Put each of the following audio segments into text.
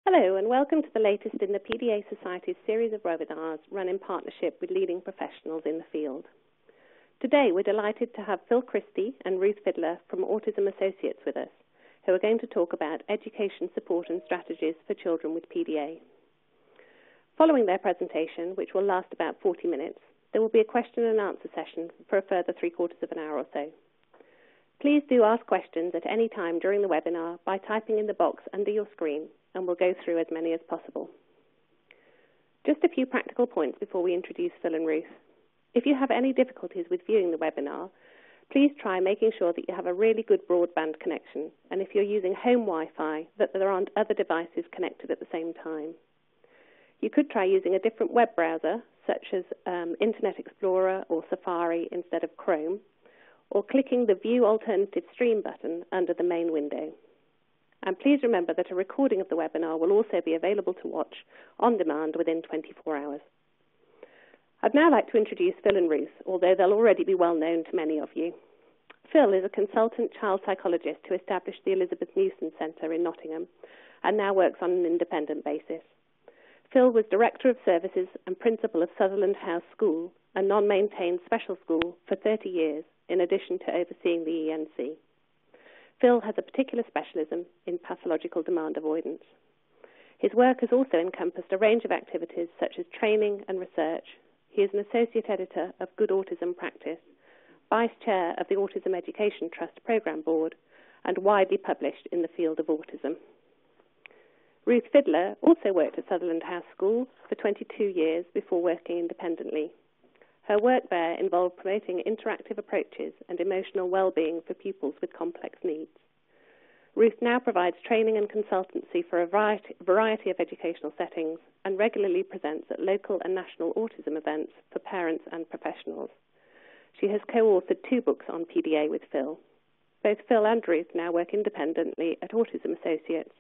Hello and welcome to the latest in the PDA Society's series of webinars run in partnership with leading professionals in the field. Today we're delighted to have Phil Christie and Ruth Fidler from Autism Associates with us, who are going to talk about education support and strategies for children with PDA. Following their presentation, which will last about 40 minutes, there will be a question and answer session for a further 3/4 of an hour or so. Please do ask questions at any time during the webinar by typing in the box under your screen, and we'll go through as many as possible. Just a few practical points before we introduce Phil and Ruth. If you have any difficulties with viewing the webinar, please try making sure that you have a really good broadband connection, and if you're using home Wi-Fi, that there aren't other devices connected at the same time. You could try using a different web browser, such as Internet Explorer or Safari instead of Chrome, or clicking the View Alternative Stream button under the main window. And please remember that a recording of the webinar will also be available to watch on demand within 24 hours. I'd now like to introduce Phil and Ruth, although they'll already be well known to many of you. Phil is a consultant child psychologist who established the Elizabeth Newson Centre in Nottingham and now works on an independent basis. Phil was Director of Services and Principal of Sutherland House School, a non-maintained special school, for 30 years, in addition to overseeing the ENC. Phil has a particular specialism in pathological demand avoidance. His work has also encompassed a range of activities such as training and research. He is an Associate Editor of Good Autism Practice, Vice Chair of the Autism Education Trust Programme Board, and widely published in the field of autism. Ruth Fidler also worked at Sutherland House School for 22 years before working independently. Her work there involved promoting interactive approaches and emotional well-being for pupils with complex needs. Ruth now provides training and consultancy for a variety of educational settings and regularly presents at local and national autism events for parents and professionals. She has co-authored 2 books on PDA with Phil. Both Phil and Ruth now work independently at Autism Associates.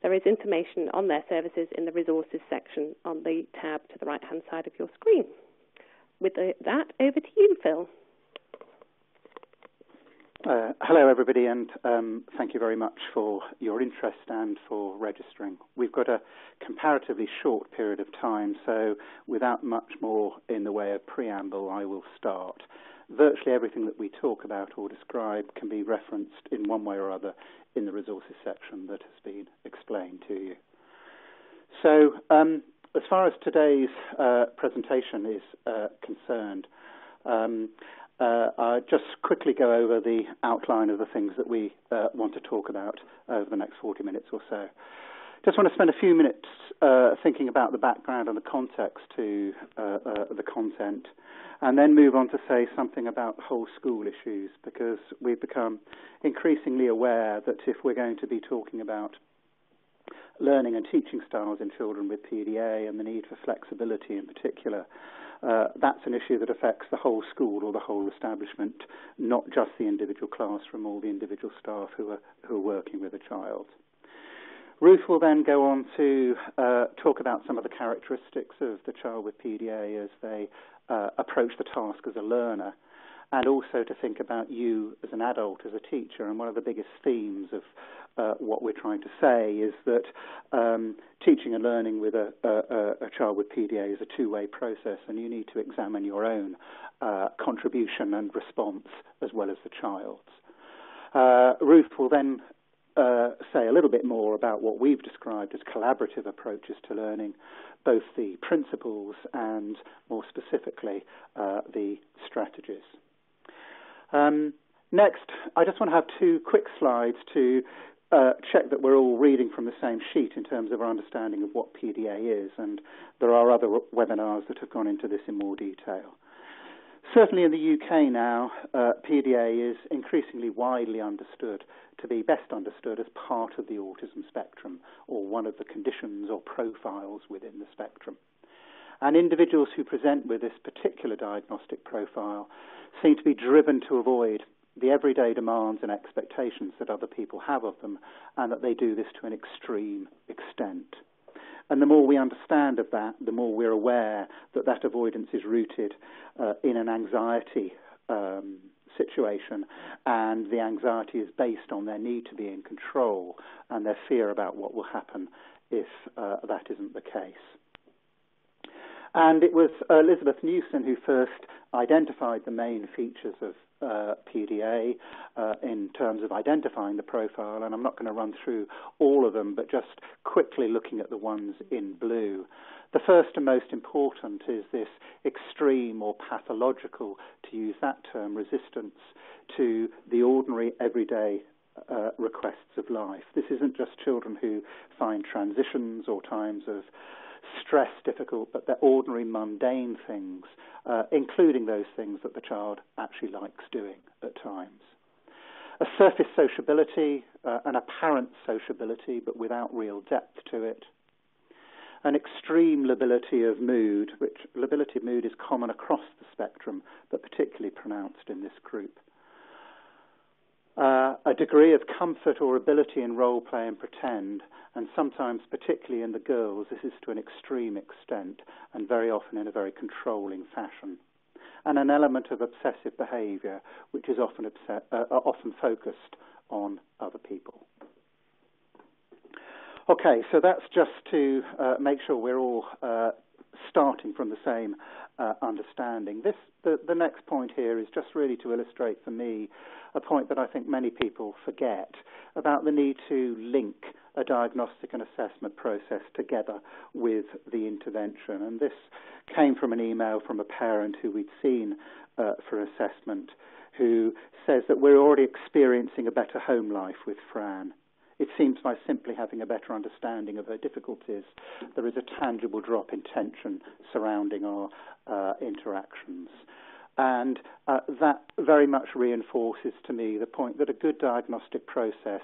There is information on their services in the resources section on the tab to the right-hand side of your screen. With that, over to you, Phil. Hello, everybody, and thank you very much for your interest and for registering. We've got a comparatively short period of time, so without much more in the way of preamble, I will start. Virtually everything that we talk about or describe can be referenced in one way or other in the resources section that has been explained to you. So, as far as today's presentation is concerned, I'll just quickly go over the outline of the things that we want to talk about over the next 40 minutes or so. Just want to spend a few minutes thinking about the background and the context to the content, and then move on to say something about whole school issues, because we've become increasingly aware that if we're going to be talking about learning and teaching styles in children with PDA and the need for flexibility in particular, that's an issue that affects the whole school or the whole establishment, not just the individual classroom or the individual staff who are working with a child. Ruth will then go on to talk about some of the characteristics of the child with PDA as they approach the task as a learner, and also to think about you as an adult, as a teacher. And one of the biggest themes of what we're trying to say is that teaching and learning with a child with PDA is a two-way process, and you need to examine your own contribution and response as well as the child's. Ruth will then say a little bit more about what we've described as collaborative approaches to learning, both the principles and, more specifically, the strategies. Next, I just want to have 2 quick slides to check that we're all reading from the same sheet in terms of our understanding of what PDA is, and there are other webinars that have gone into this in more detail. Certainly in the UK now, PDA is increasingly widely understood to be best understood as part of the autism spectrum, or one of the conditions or profiles within the spectrum. And individuals who present with this particular diagnostic profile seem to be driven to avoid the everyday demands and expectations that other people have of them, and that they do this to an extreme extent. And the more we understand of that, the more we're aware that that avoidance is rooted in an anxiety situation, and the anxiety is based on their need to be in control and their fear about what will happen if that isn't the case. And it was Elizabeth Newson who first identified the main features of PDA in terms of identifying the profile, and I'm not going to run through all of them, but just quickly looking at the ones in blue. The first and most important is this extreme or pathological, to use that term, resistance to the ordinary, everyday requests of life. This isn't just children who find transitions or times of stress difficult, but they're ordinary, mundane things, including those things that the child actually likes doing at times. A surface sociability, an apparent sociability, but without real depth to it. An extreme lability of mood, which lability of mood is common across the spectrum, but particularly pronounced in this group. A degree of comfort or ability in role play and pretend, and sometimes, particularly in the girls, this is to an extreme extent, and very often in a very controlling fashion. And an element of obsessive behaviour, which is often focused on other people. Okay, so that's just to make sure we're all starting from the same understanding. The next point here is just really to illustrate for me a point that I think many people forget about the need to link a diagnostic and assessment process together with the intervention. And this came from an email from a parent who we'd seen for assessment, who says that we're already experiencing a better home life with Fran. It seems by simply having a better understanding of her difficulties, there is a tangible drop in tension surrounding our interactions. And that very much reinforces to me the point that a good diagnostic process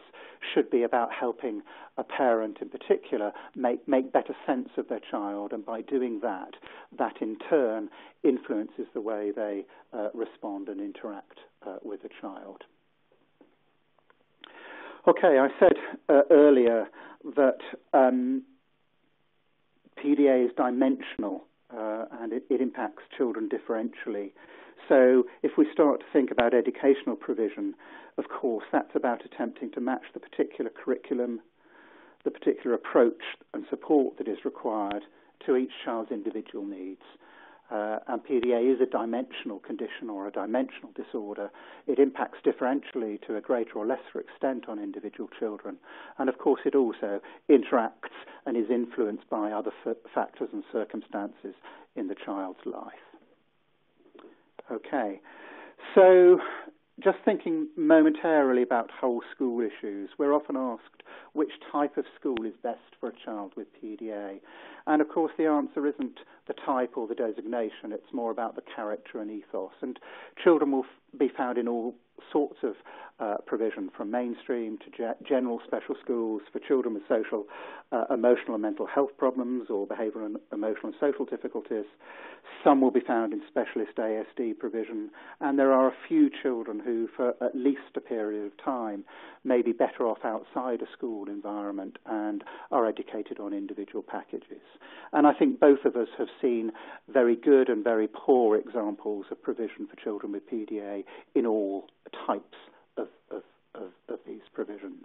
should be about helping a parent in particular make better sense of their child, and by doing that, that in turn influences the way they respond and interact with the child. Okay, I said earlier that PDA is dimensional and it impacts children differentially. So if we start to think about educational provision, of course, that's about attempting to match the particular curriculum, the particular approach and support that is required to each child's individual needs. And PDA is a dimensional condition or a dimensional disorder. It impacts differentially to a greater or lesser extent on individual children. And of course it also interacts and is influenced by other factors and circumstances in the child's life. Okay, so just thinking momentarily about whole school issues, we're often asked which type of school is best for a child with PDA. And of course the answer isn't the type or the designation, it's more about the character and ethos. And children will be found in all sorts of provision, from mainstream to general special schools for children with social, emotional and mental health problems or behavioural and emotional and social difficulties. Some will be found in specialist ASD provision, and there are a few children who, for at least a period of time, may be better off outside a school environment and are educated on individual packages. And I think both of us have seen very good and very poor examples of provision for children with PDA in all types of these provisions.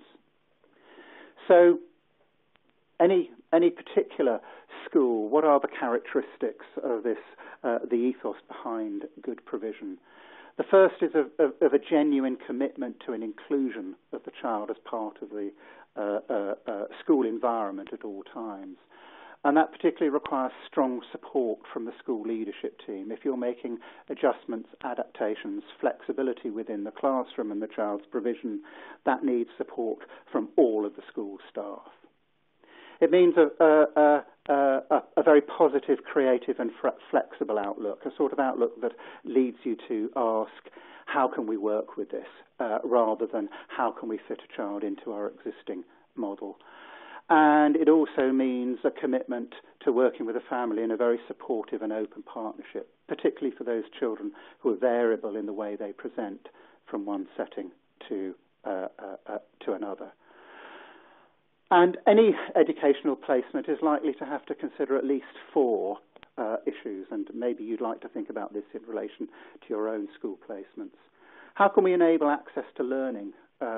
So any particular school, what are the characteristics of this, the ethos behind good provision? The first is of a genuine commitment to an inclusion of the child as part of the school environment at all times. And that particularly requires strong support from the school leadership team. If you're making adjustments, adaptations, flexibility within the classroom and the child's provision, that needs support from all of the school staff. It means a very positive, creative and flexible outlook, a sort of outlook that leads you to ask, how can we work with this, rather than how can we fit a child into our existing model. And it also means a commitment to working with a family in a very supportive and open partnership, particularly for those children who are variable in the way they present from one setting to another. And any educational placement is likely to have to consider at least 4 issues, and maybe you'd like to think about this in relation to your own school placements. How can we enable access to learning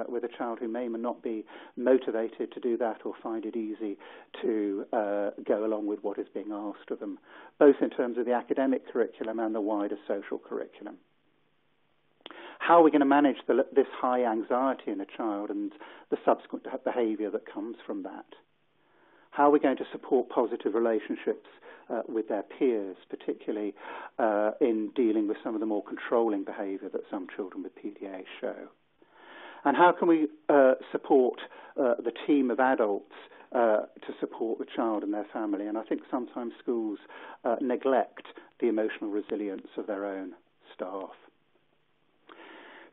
with a child who may not be motivated to do that or find it easy to go along with what is being asked of them, both in terms of the academic curriculum and the wider social curriculum. How are we going to manage this high anxiety in a child and the subsequent behaviour that comes from that? How are we going to support positive relationships with their peers, particularly in dealing with some of the more controlling behaviour that some children with PDA show? And how can we support the team of adults to support the child and their family? And I think sometimes schools neglect the emotional resilience of their own staff.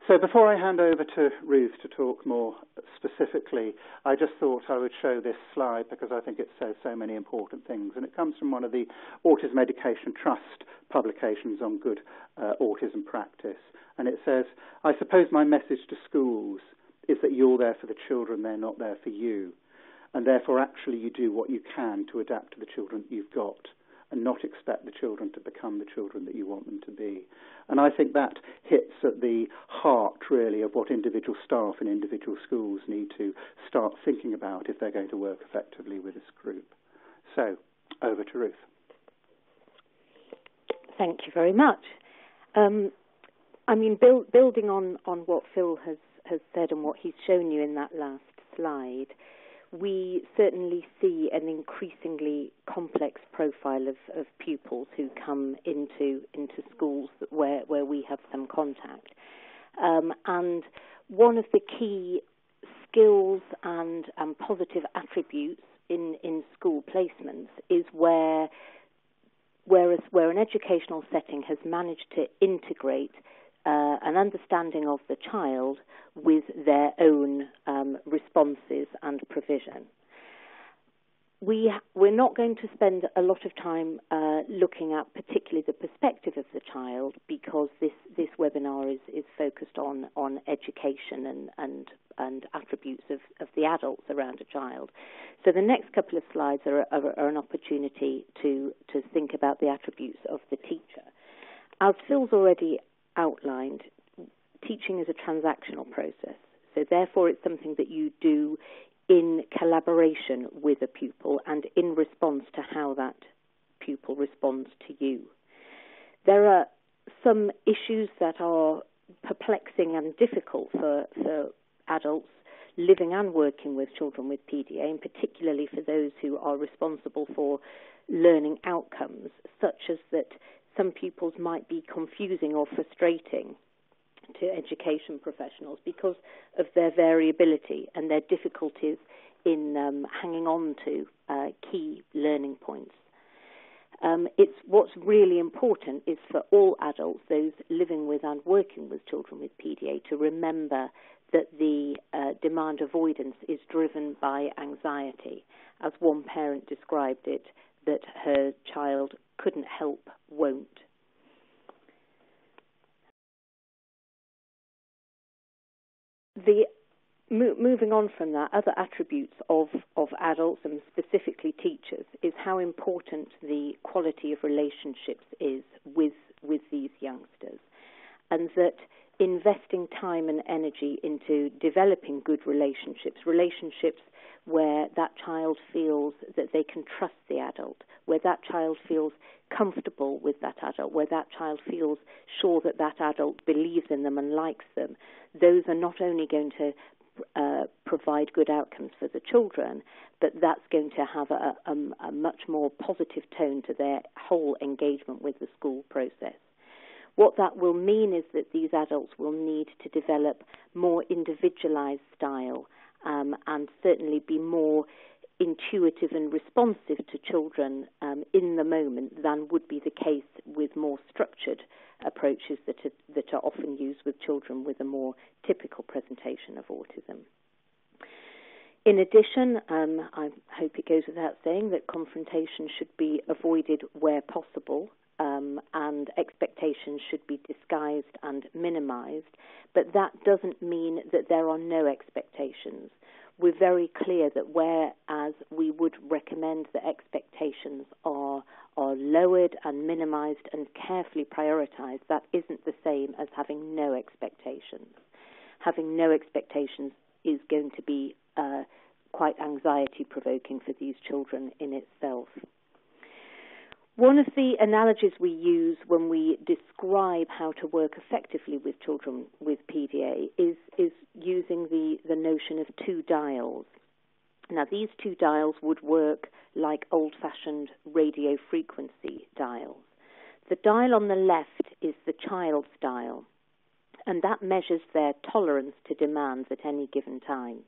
So before I hand over to Ruth to talk more specifically, I just thought I would show this slide because I think it says so many important things. And it comes from one of the Autism Education Trust publications on good autism practice. And it says, I suppose my message to schools is that you're there for the children, they're not there for you. And therefore, actually, you do what you can to adapt to the children you've got and not expect the children to become the children that you want them to be. And I think that hits at the heart, really, of what individual staff in individual schools need to start thinking about if they're going to work effectively with this group. So, over to Ruth. Thank you very much. Building on what Phil has said and what he's shown you in that last slide, we certainly see an increasingly complex profile of pupils who come into schools where we have some contact. And one of the key skills and positive attributes in school placements is where an educational setting has managed to integrate an understanding of the child with their own responses and provision. We're not going to spend a lot of time looking at particularly the perspective of the child because this webinar is focused on education and attributes of the adults around a child. So the next couple of slides are an opportunity to think about the attributes of the teacher. As Phil's already outlined, teaching is a transactional process. So therefore it's something that you do in collaboration with a pupil and in response to how that pupil responds to you. There are some issues that are perplexing and difficult for adults living and working with children with PDA, and particularly for those who are responsible for learning outcomes, such as that some pupils might be confusing or frustrating to education professionals because of their variability and their difficulties in hanging on to key learning points. What's really important is for all adults, those living with and working with children with PDA, to remember that the demand avoidance is driven by anxiety. As one parent described it, that her child couldn't help, won't. Moving on from that, other attributes of adults and specifically teachers is how important the quality of relationships is with these youngsters, and that investing time and energy into developing good relationships where that child feels that they can trust the adult, where that child feels comfortable with that adult, where that child feels sure that that adult believes in them and likes them, those are not only going to provide good outcomes for the children, but that's going to have a much more positive tone to their whole engagement with the school process. What that will mean is that these adults will need to develop more individualized style and certainly be more intuitive and responsive to children in the moment than would be the case with more structured approaches that are often used with children with a more typical presentation of autism. In addition, I hope it goes without saying that confrontation should be avoided where possible, and expectations should be disguised and minimized, but that doesn't mean that there are no expectations. We're very clear that whereas we would recommend that expectations are lowered and minimized and carefully prioritized, that isn't the same as having no expectations. having no expectations is going to be quite anxiety-provoking for these children in itself. One of the analogies we use when we describe how to work effectively with children with PDA is using the notion of two dials. Now, these two dials would work like old-fashioned radio frequency dials. The dial on the left is the child's dial, and that measures their tolerance to demands at any given time.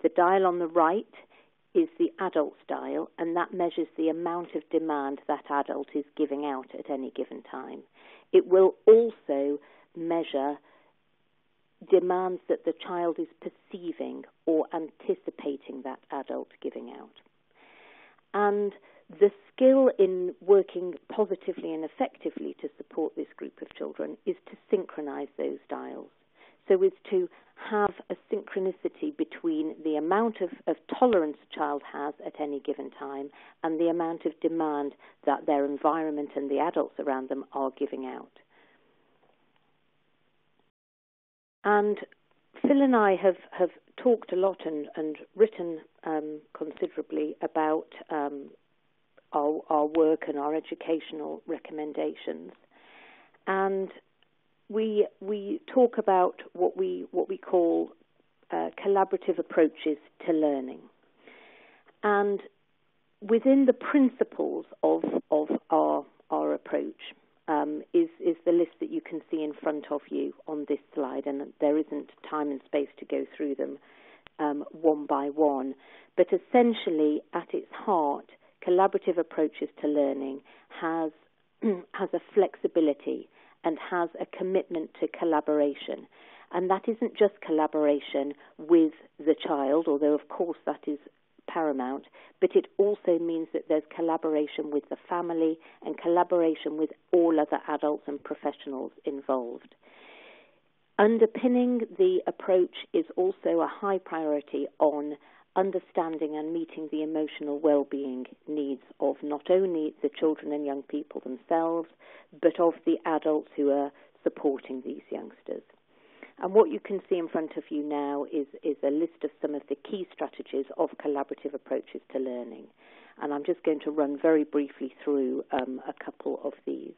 The dial on the right is the adult's dial, and that measures the amount of demand that adult is giving out at any given time. It will also measure demands that the child is perceiving or anticipating that adult giving out. And the skill in working positively and effectively to support this group of children is to synchronize those dials. So is to have a synchronicity between the amount of tolerance a child has at any given time and the amount of demand that their environment and the adults around them are giving out. And Phil and I have talked a lot and written considerably about our work and our educational recommendations. And we talk about what we call collaborative approaches to learning. And within the principles of our approach is the list that you can see in front of you on this slide, and there isn't time and space to go through them one by one. But essentially, at its heart, collaborative approaches to learning has a flexibility and has a commitment to collaboration. And that isn't just collaboration with the child, although of course that is paramount, but it also means that there's collaboration with the family and collaboration with all other adults and professionals involved. Underpinning the approach is also a high priority on understanding and meeting the emotional well-being needs of not only the children and young people themselves, but of the adults who are supporting these youngsters. And what you can see in front of you now is a list of some of the key strategies of collaborative approaches to learning. And I'm just going to run very briefly through a couple of these.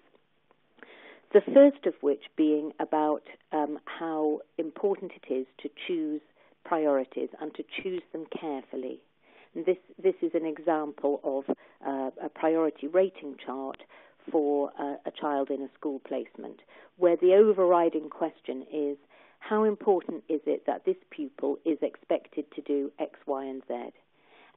The first of which being about how important it is to choose priorities and to choose them carefully. And this is an example of a priority rating chart for a child in a school placement, where the overriding question is, how important is it that this pupil is expected to do X, Y, and Z?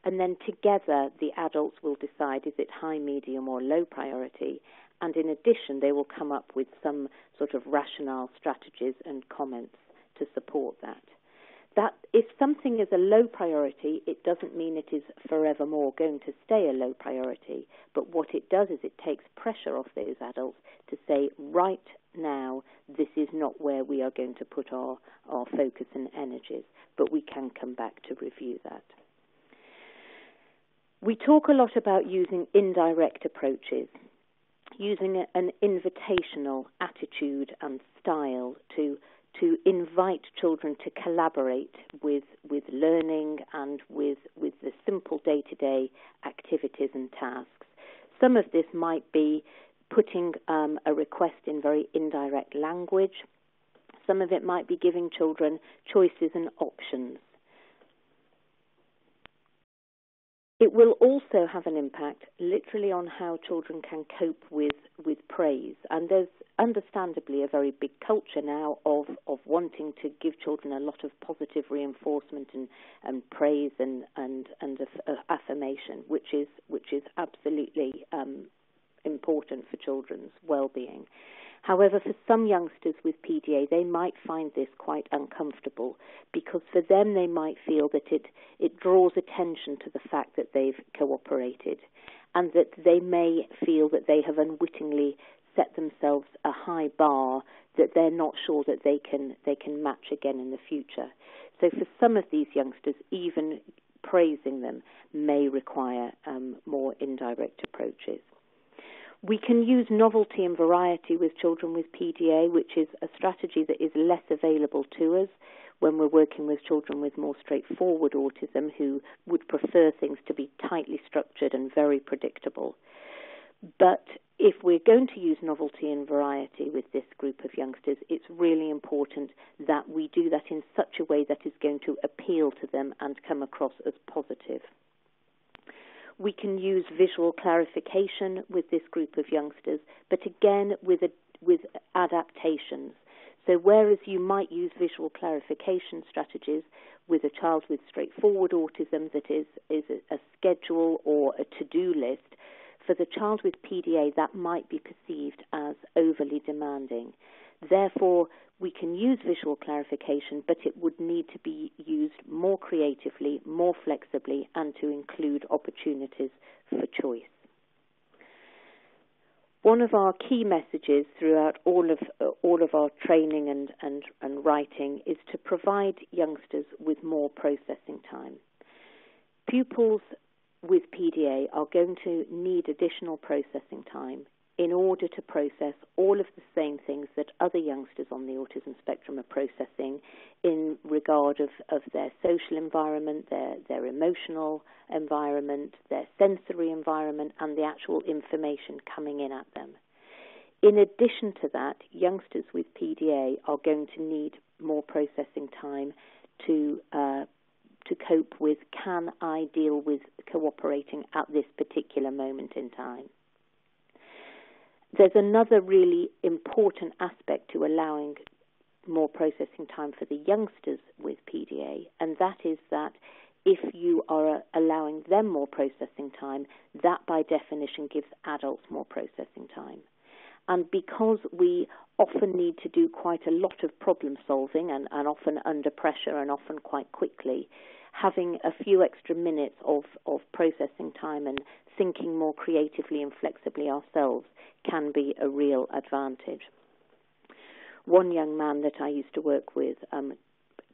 And then together the adults will decide, is it high, medium, or low priority? And in addition, they will come up with some sort of rationale, strategies, and comments to support that. That if something is a low priority, it doesn't mean it is forevermore going to stay a low priority. But what it does is it takes pressure off those adults to say, right now, this is not where we are going to put our focus and energies, but we can come back to review that. We talk a lot about using indirect approaches, using an invitational attitude and style to invite children to collaborate with learning and with the simple day-to-day activities and tasks. Some of this might be putting a request in very indirect language. Some of it might be giving children choices and options. It will also have an impact literally on how children can cope with praise. And there's understandably a very big culture now of wanting to give children a lot of positive reinforcement and praise and affirmation, which is absolutely important for children's well-being. However, for some youngsters with PDA, they might find this quite uncomfortable because for them they might feel that it draws attention to the fact that they've cooperated and that they may feel that they have unwittingly set themselves a high bar that they're not sure that they can match again in the future. So for some of these youngsters, even praising them may require more indirect approaches. We can use novelty and variety with children with PDA, which is a strategy that is less available to us when we're working with children with more straightforward autism who would prefer things to be tightly structured and very predictable. But if we're going to use novelty and variety with this group of youngsters, it's really important that we do that in such a way that is going to appeal to them and come across as positive. We can use visual clarification with this group of youngsters, but again with adaptations. So whereas you might use visual clarification strategies with a child with straightforward autism that is a schedule or a to-do list, for the child with PDA that might be perceived as overly demanding. Therefore, we can use visual clarification, but it would need to be used more creatively, more flexibly, and to include opportunities for choice. One of our key messages throughout all of our training and writing is to provide youngsters with more processing time. Pupils with PDA are going to need additional processing time in order to process all of the same things that other youngsters on the autism spectrum are processing in regard of their social environment, their emotional environment, their sensory environment, and the actual information coming in at them. In addition to that, youngsters with PDA are going to need more processing time to cope with, can I deal with cooperating at this particular moment in time? There's another really important aspect to allowing more processing time for the youngsters with PDA, and that is that if you are allowing them more processing time, that by definition gives adults more processing time. And because we often need to do quite a lot of problem solving and often under pressure and often quite quickly, having a few extra minutes of processing time and thinking more creatively and flexibly ourselves can be a real advantage. One young man that I used to work with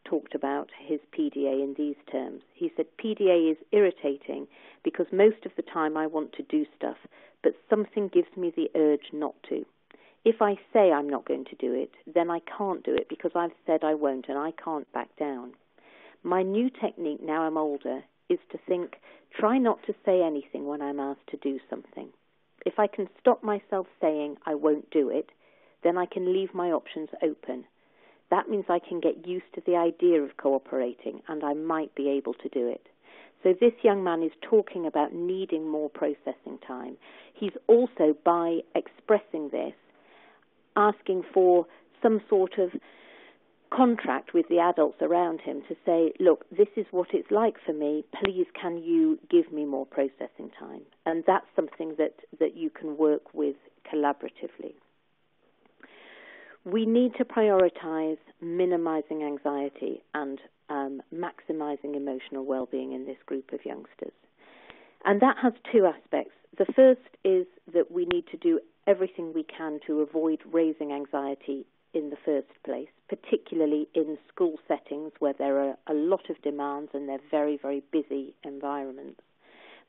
talked about his PDA in these terms. He said, PDA is irritating because most of the time I want to do stuff, but something gives me the urge not to. If I say I'm not going to do it, then I can't do it because I've said I won't and I can't back down. My new technique now I'm older is to think, try not to say anything when I'm asked to do something. If I can stop myself saying I won't do it, then I can leave my options open. That means I can get used to the idea of cooperating and I might be able to do it. So this young man is talking about needing more processing time. He's also, by expressing this, asking for some sort of contract with the adults around him to say, look, this is what it's like for me. Please, can you give me more processing time? And that's something that you can work with collaboratively. We need to prioritize minimizing anxiety and maximizing emotional well-being in this group of youngsters. And that has two aspects. The first is that we need to do everything we can to avoid raising anxiety in the first place, particularly in school settings where there are a lot of demands and they're very, very busy environments.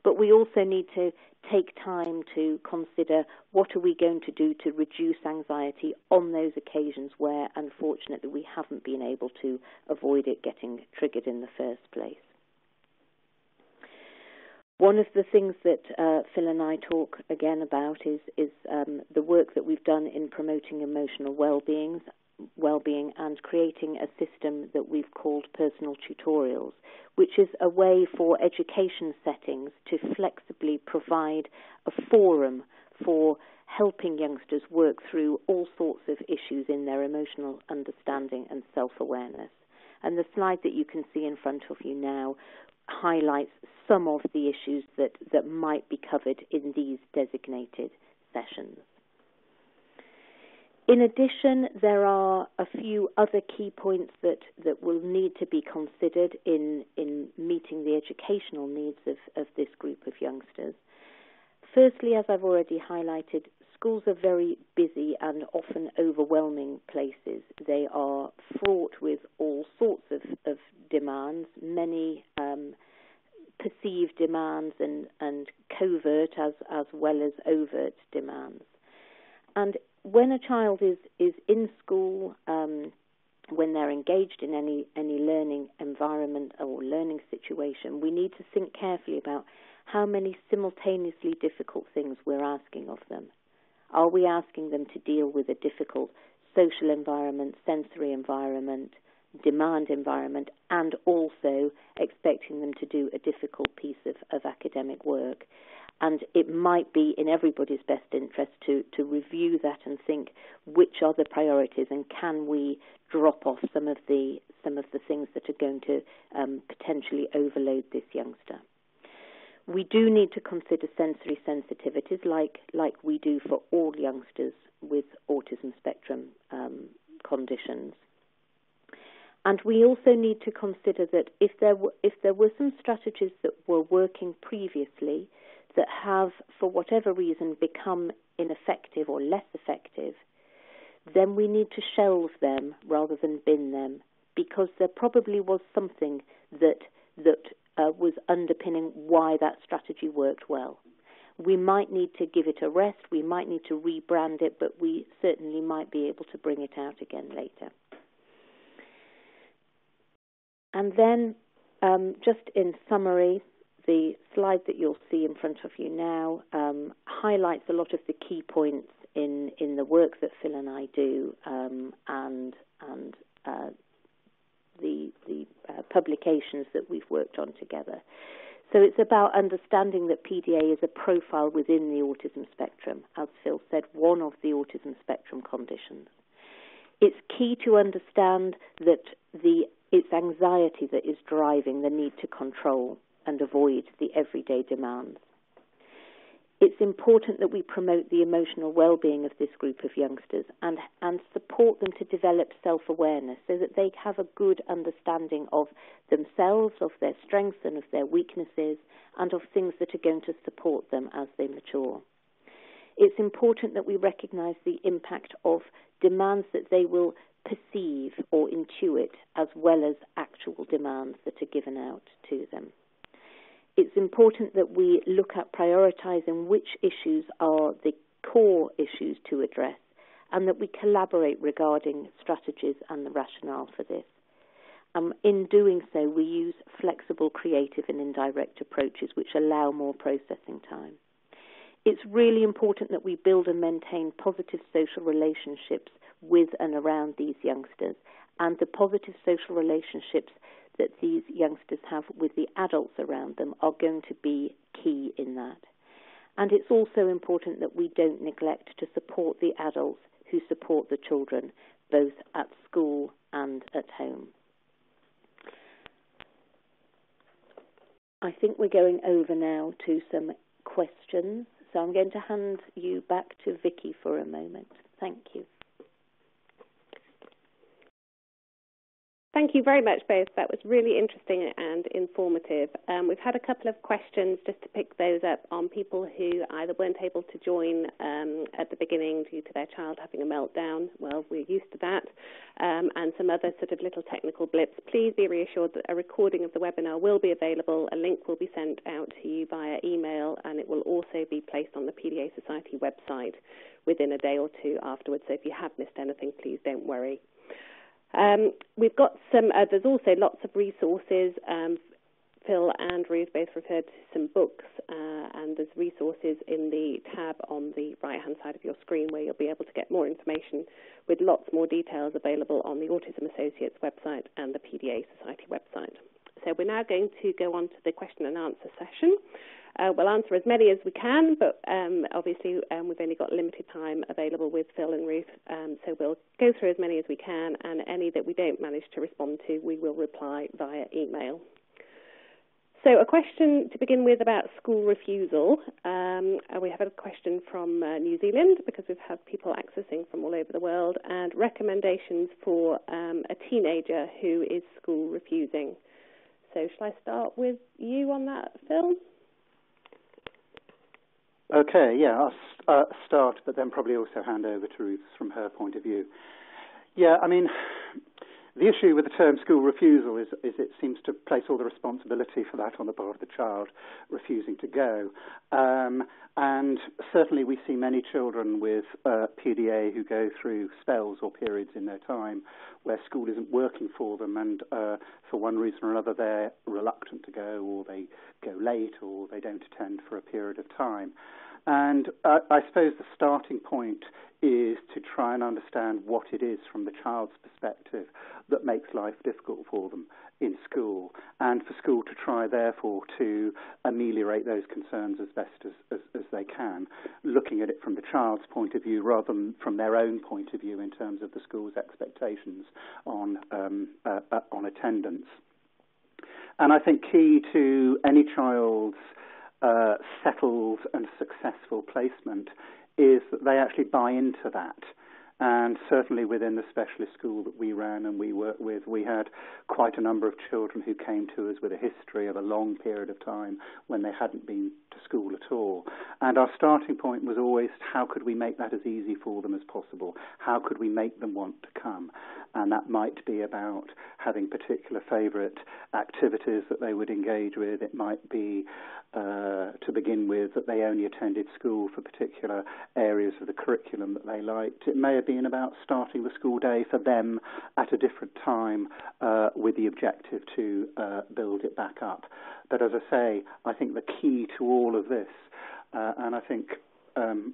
But we also need to take time to consider what are we going to do to reduce anxiety on those occasions where, unfortunately, we haven't been able to avoid it getting triggered in the first place. One of the things that Phil and I talk again about is the work that we've done in promoting emotional well-being and creating a system that we've called personal tutorials, which is a way for education settings to flexibly provide a forum for helping youngsters work through all sorts of issues in their emotional understanding and self-awareness. And the slide that you can see in front of you now highlights some of the issues that might be covered in these designated sessions. In addition, there are a few other key points that will need to be considered in meeting the educational needs of this group of youngsters. Firstly, as I've already highlighted, schools are very busy and often overwhelming places. They are fraught with all sorts of demands, many perceived demands and covert as well as overt demands. And when a child is in school, when they're engaged in any learning environment or learning situation, we need to think carefully about how many simultaneously difficult things we're asking of them. Are we asking them to deal with a difficult social environment, sensory environment, demand environment, and also expecting them to do a difficult piece of academic work? And it might be in everybody's best interest to review that and think which are the priorities, and can we drop off some of the things that are going to potentially overload this youngster. We do need to consider sensory sensitivities like we do for all youngsters with autism spectrum conditions. And we also need to consider that if there were some strategies that were working previously that have, for whatever reason, become ineffective or less effective, then we need to shelve them rather than bin them, because there probably was something that was underpinning why that strategy worked well. We might need to give it a rest, we might need to rebrand it, but we certainly might be able to bring it out again later. And then, just in summary, the slide that you'll see in front of you now highlights a lot of the key points in the work that Phil and I do, and the publications that we've worked on together. So it's about understanding that PDA is a profile within the autism spectrum, as Phil said, one of the autism spectrum conditions. It's key to understand that it's anxiety that is driving the need to control and avoid the everyday demands. It's important that we promote the emotional well-being of this group of youngsters and support them to develop self-awareness so that they have a good understanding of themselves, of their strengths and of their weaknesses, and of things that are going to support them as they mature. It's important that we recognise the impact of demands that they will perceive or intuit, as well as actual demands that are given out to them. It's important that we look at prioritising which issues are the core issues to address, and that we collaborate regarding strategies and the rationale for this. In doing so, we use flexible, creative and indirect approaches which allow more processing time. It's really important that we build and maintain positive social relationships with and around these youngsters, and the positive social relationships that these youngsters have with the adults around them are going to be key in that. And it's also important that we don't neglect to support the adults who support the children, both at school and at home. I think we're going over now to some questions, so I'm going to hand you back to Vicky for a moment. Thank you. Thank you very much, both. That was really interesting and informative. We've had a couple of questions just to pick those up on people who either weren't able to join at the beginning due to their child having a meltdown. Well, we're used to that. And some other sort of little technical blips. Please be reassured that a recording of the webinar will be available. A link will be sent out to you via email, and it will also be placed on the PDA Society website within a day or two afterwards. So if you have missed anything, please don't worry. We've got some, there's also lots of resources. Phil and Ruth both referred to some books, and there's resources in the tab on the right-hand side of your screen where you'll be able to get more information with lots more details available on the Autism Associates website and the PDA Society website. So we're now going to go on to the question and answer session. We'll answer as many as we can, but obviously we've only got limited time available with Phil and Ruth, so we'll go through as many as we can, and any that we don't manage to respond to, we will reply via email. So a question to begin with about school refusal. We have a question from New Zealand, because we've had people accessing from all over the world, and recommendations for a teenager who is school refusing. So shall I start with you on that, Phil? Okay, yeah, I'll start, but then probably also hand over to Ruth from her point of view. Yeah, I mean, The issue with the term school refusal is it seems to place all the responsibility for that on the part of the child refusing to go. And certainly we see many children with PDA who go through spells or periods in their time where school isn't working for them, and for one reason or another they're reluctant to go, or they go late, or they don't attend for a period of time. And I suppose the starting point is to try and understand what it is from the child's perspective that makes life difficult for them in school, and for school to try, therefore, to ameliorate those concerns as best as they can, looking at it from the child's point of view rather than from their own point of view in terms of the school's expectations on attendance. And I think key to any child's settled and successful placement is that they actually buy into that. And certainly within the specialist school that we ran and we worked with, we had quite a number of children who came to us with a history of a long period of time when they hadn't been to school at all. And our starting point was always, how could we make that as easy for them as possible? How could we make them want to come? And that might be about having particular favourite activities that they would engage with. It might be, to begin with, that they only attended school for particular areas of the curriculum that they liked. It may have been about starting the school day for them at a different time with the objective to build it back up. But as I say, I think the key to all of this, and I think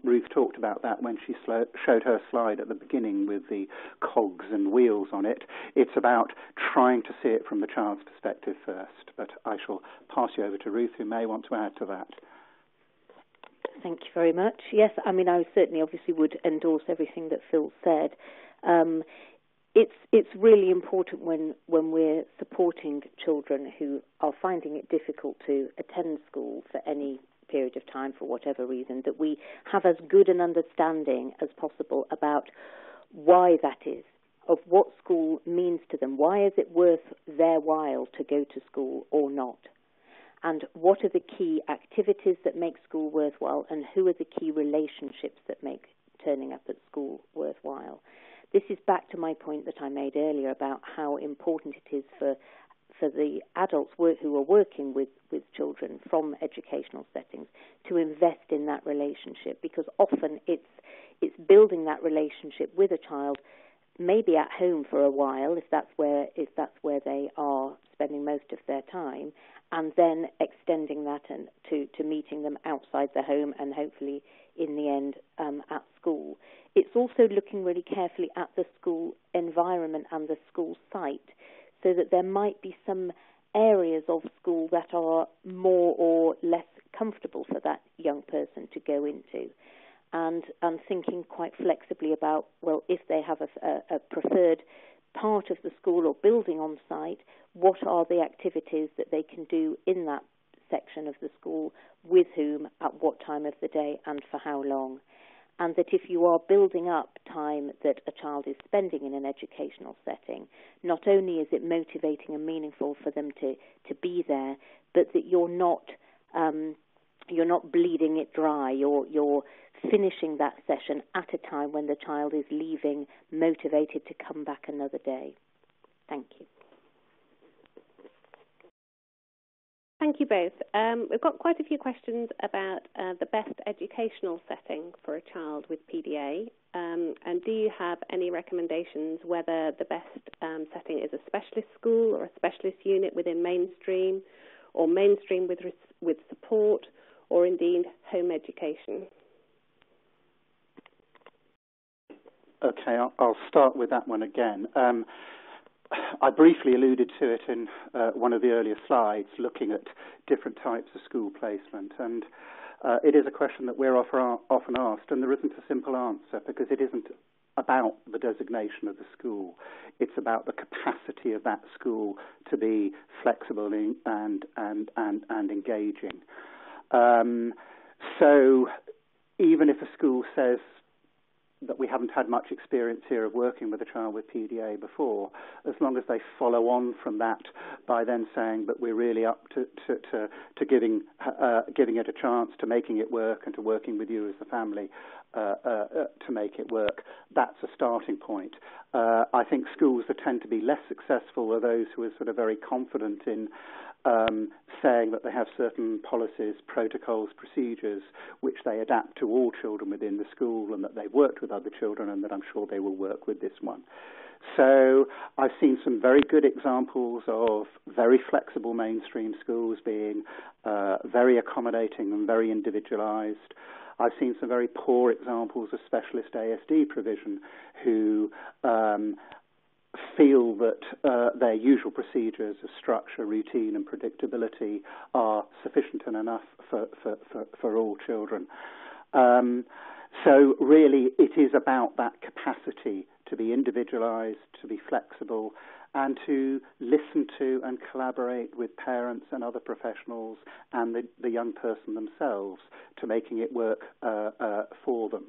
Ruth talked about that when she showed her slide at the beginning with the cogs and wheels on it. It's about trying to see it from the child's perspective first. But I shall pass you over to Ruth, who may want to add to that. Thank you very much. Yes, I mean, I certainly obviously would endorse everything that Phil said. It's really important when we're supporting children who are finding it difficult to attend school for any period of time for whatever reason, that we have as good an understanding as possible about why that is, of what school means to them. Why is it worth their while to go to school or not? And what are the key activities that make school worthwhile, and who are the key relationships that make turning up at school worthwhile? This is back to my point that I made earlier about how important it is for the adults who are working with children from educational settings to invest in that relationship, because often it's building that relationship with a child, maybe at home for a while, if that's where they are spending most of their time, and then extending that to meeting them outside the home and hopefully in the end at school. It's also looking really carefully at the school environment and the school site, so that there might be some areas of school that are more or less comfortable for that young person to go into. And thinking quite flexibly about, well, if they have a preferred part of the school or building on site, what are the activities that they can do in that section of the school, with whom, at what time of the day, and for how long. And that if you are building up time that a child is spending in an educational setting, not only is it motivating and meaningful for them to be there, but that you're not bleeding it dry. You're finishing that session at a time when the child is leaving motivated to come back another day. Thank you. Thank you both. We've got quite a few questions about the best educational setting for a child with PDA. And do you have any recommendations whether the best setting is a specialist school or a specialist unit within mainstream, or mainstream with support, or indeed home education? Okay, I'll start with that one again. I briefly alluded to it in one of the earlier slides, looking at different types of school placement, and it is a question that we're often asked, and there isn't a simple answer, because it isn't about the designation of the school. It's about the capacity of that school to be flexible and engaging. So even if a school says that we haven't had much experience here of working with a child with PDA before, as long as they follow on from that by then saying that we're really up to giving it a chance, to making it work, and to working with you as the family, to make it work. That's a starting point. I think schools that tend to be less successful are those who are sort of very confident in saying that they have certain policies, protocols, procedures, which they adapt to all children within the school, and that they've worked with other children, and that I'm sure they will work with this one. So I've seen some very good examples of very flexible mainstream schools being very accommodating and very individualized. I've seen some very poor examples of specialist ASD provision who feel that their usual procedures of structure, routine and predictability are sufficient and enough for all children. So really it is about that capacity to be individualized, to be flexible, and to listen to and collaborate with parents and other professionals and the young person themselves to making it work for them.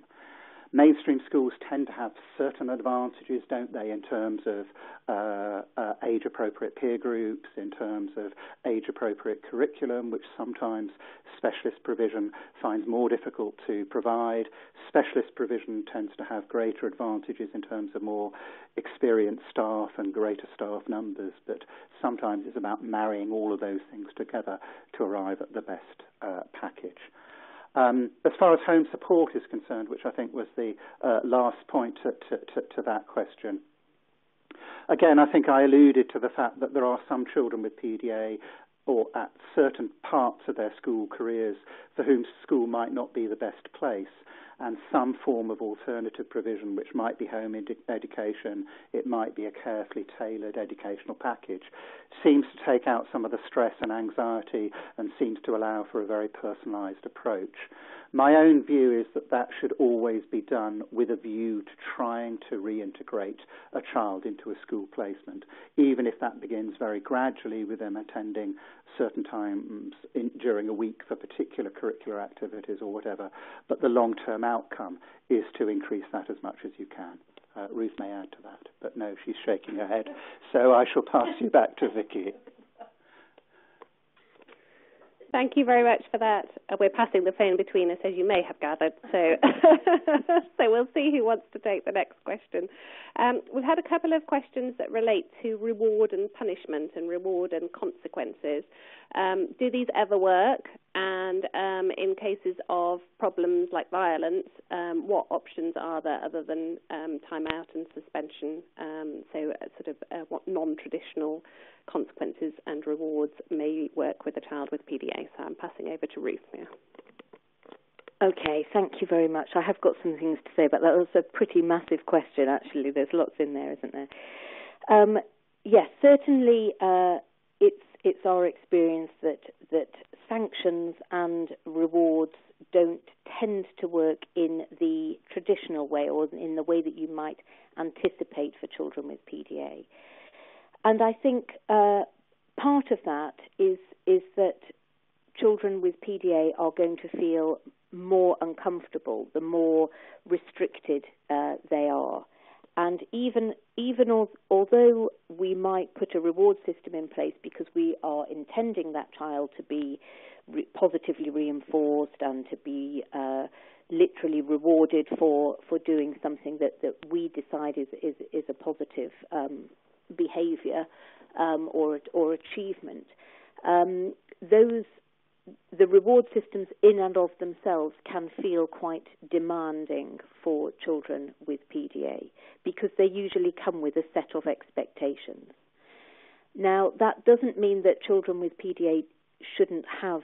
Mainstream schools tend to have certain advantages, don't they, in terms of age-appropriate peer groups, in terms of age-appropriate curriculum, which sometimes specialist provision finds more difficult to provide. Specialist provision tends to have greater advantages in terms of more experienced staff and greater staff numbers, but sometimes it's about marrying all of those things together to arrive at the best package. As far as home support is concerned, which I think was the last point to that question, again, I think I alluded to the fact that there are some children with PDA or at certain parts of their school careers for whom school might not be the best place, and some form of alternative provision, which might be home education, it might be a carefully tailored educational package, seems to take out some of the stress and anxiety and seems to allow for a very personalised approach. My own view is that that should always be done with a view to trying to reintegrate a child into a school placement, even if that begins very gradually with them attending certain times during a week for particular curricular activities or whatever. But the long-term outcome is to increase that as much as you can. Ruth may add to that, but no, she's shaking her head. So I shall pass you back to Vicky. Thank you very much for that. We're passing the phone between us, as you may have gathered, so so we'll see who wants to take the next question. We've had a couple of questions that relate to reward and punishment and reward and consequences. Do these ever work? And in cases of problems like violence, what options are there other than time out and suspension? What non-traditional consequences and rewards may work with a child with PDA? So I'm passing over to Ruth now. Okay, thank you very much. I have got some things to say about that. That was a pretty massive question, actually. There's lots in there, isn't there? Yes, certainly it's our experience that sanctions and rewards don't tend to work in the traditional way or in the way that you might anticipate for children with PDA. And I think part of that is that children with PDA are going to feel more uncomfortable the more restricted they are. And even although we might put a reward system in place because we are intending that child to be positively reinforced and to be literally rewarded for doing something that we decide is a positive behaviour or achievement, the reward systems in and of themselves can feel quite demanding for children with PDA because they usually come with a set of expectations. Now, that doesn't mean that children with PDA shouldn't have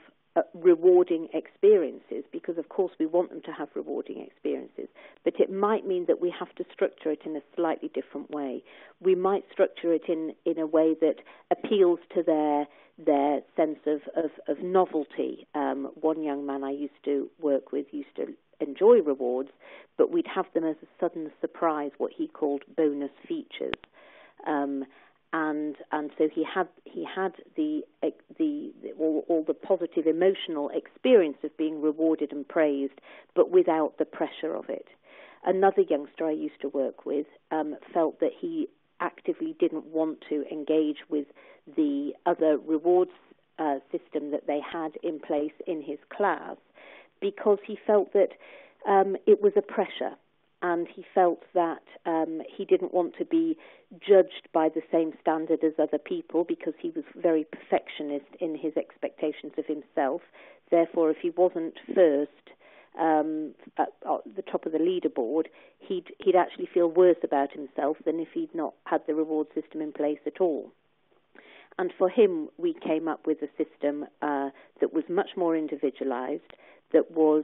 rewarding experiences, because of course we want them to have rewarding experiences, but it might mean that we have to structure it in a slightly different way. We might structure it in a way that appeals to their sense of novelty. One young man I used to work with used to enjoy rewards, but we'd have them as a sudden surprise, what he called bonus features. And so he had all the positive emotional experience of being rewarded and praised, but without the pressure of it. Another youngster I used to work with felt that he actively didn't want to engage with the other rewards system that they had in place in his class, because he felt that it was a pressure, and he felt that he didn't want to be judged by the same standard as other people because he was very perfectionist in his expectations of himself. Therefore, if he wasn't first at the top of the leaderboard, he'd actually feel worse about himself than if he'd not had the reward system in place at all. And for him, we came up with a system that was much more individualized, that was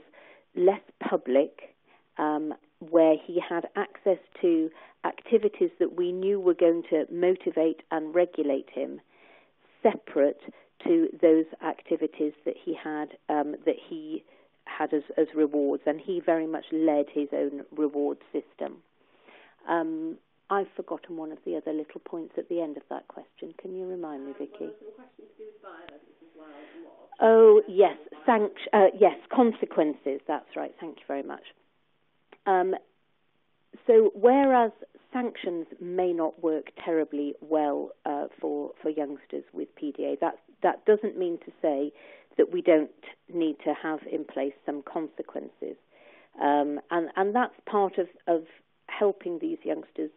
less public, where he had access to activities that we knew were going to motivate and regulate him, separate to those activities that he had as rewards, and he very much led his own reward system. I've forgotten one of the other little points at the end of that question. Can you remind me, Vicky? Well, some questions to do with violence as well. Oh, yes, yes, consequences. That's right. Thank you very much. So whereas sanctions may not work terribly well for youngsters with PDA, that doesn't mean to say that we don't need to have in place some consequences. And that's part of helping these youngsters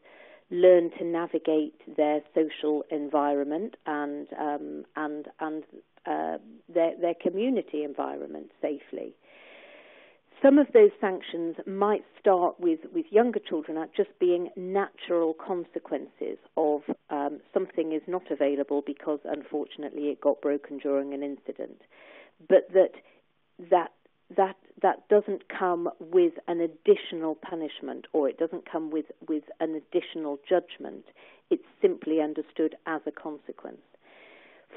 learn to navigate their social environment and their community environment safely. Some of those sanctions might start with younger children at just being natural consequences of something is not available because, unfortunately, it got broken during an incident. But that doesn't come with an additional punishment, or it doesn't come with an additional judgment. It's simply understood as a consequence.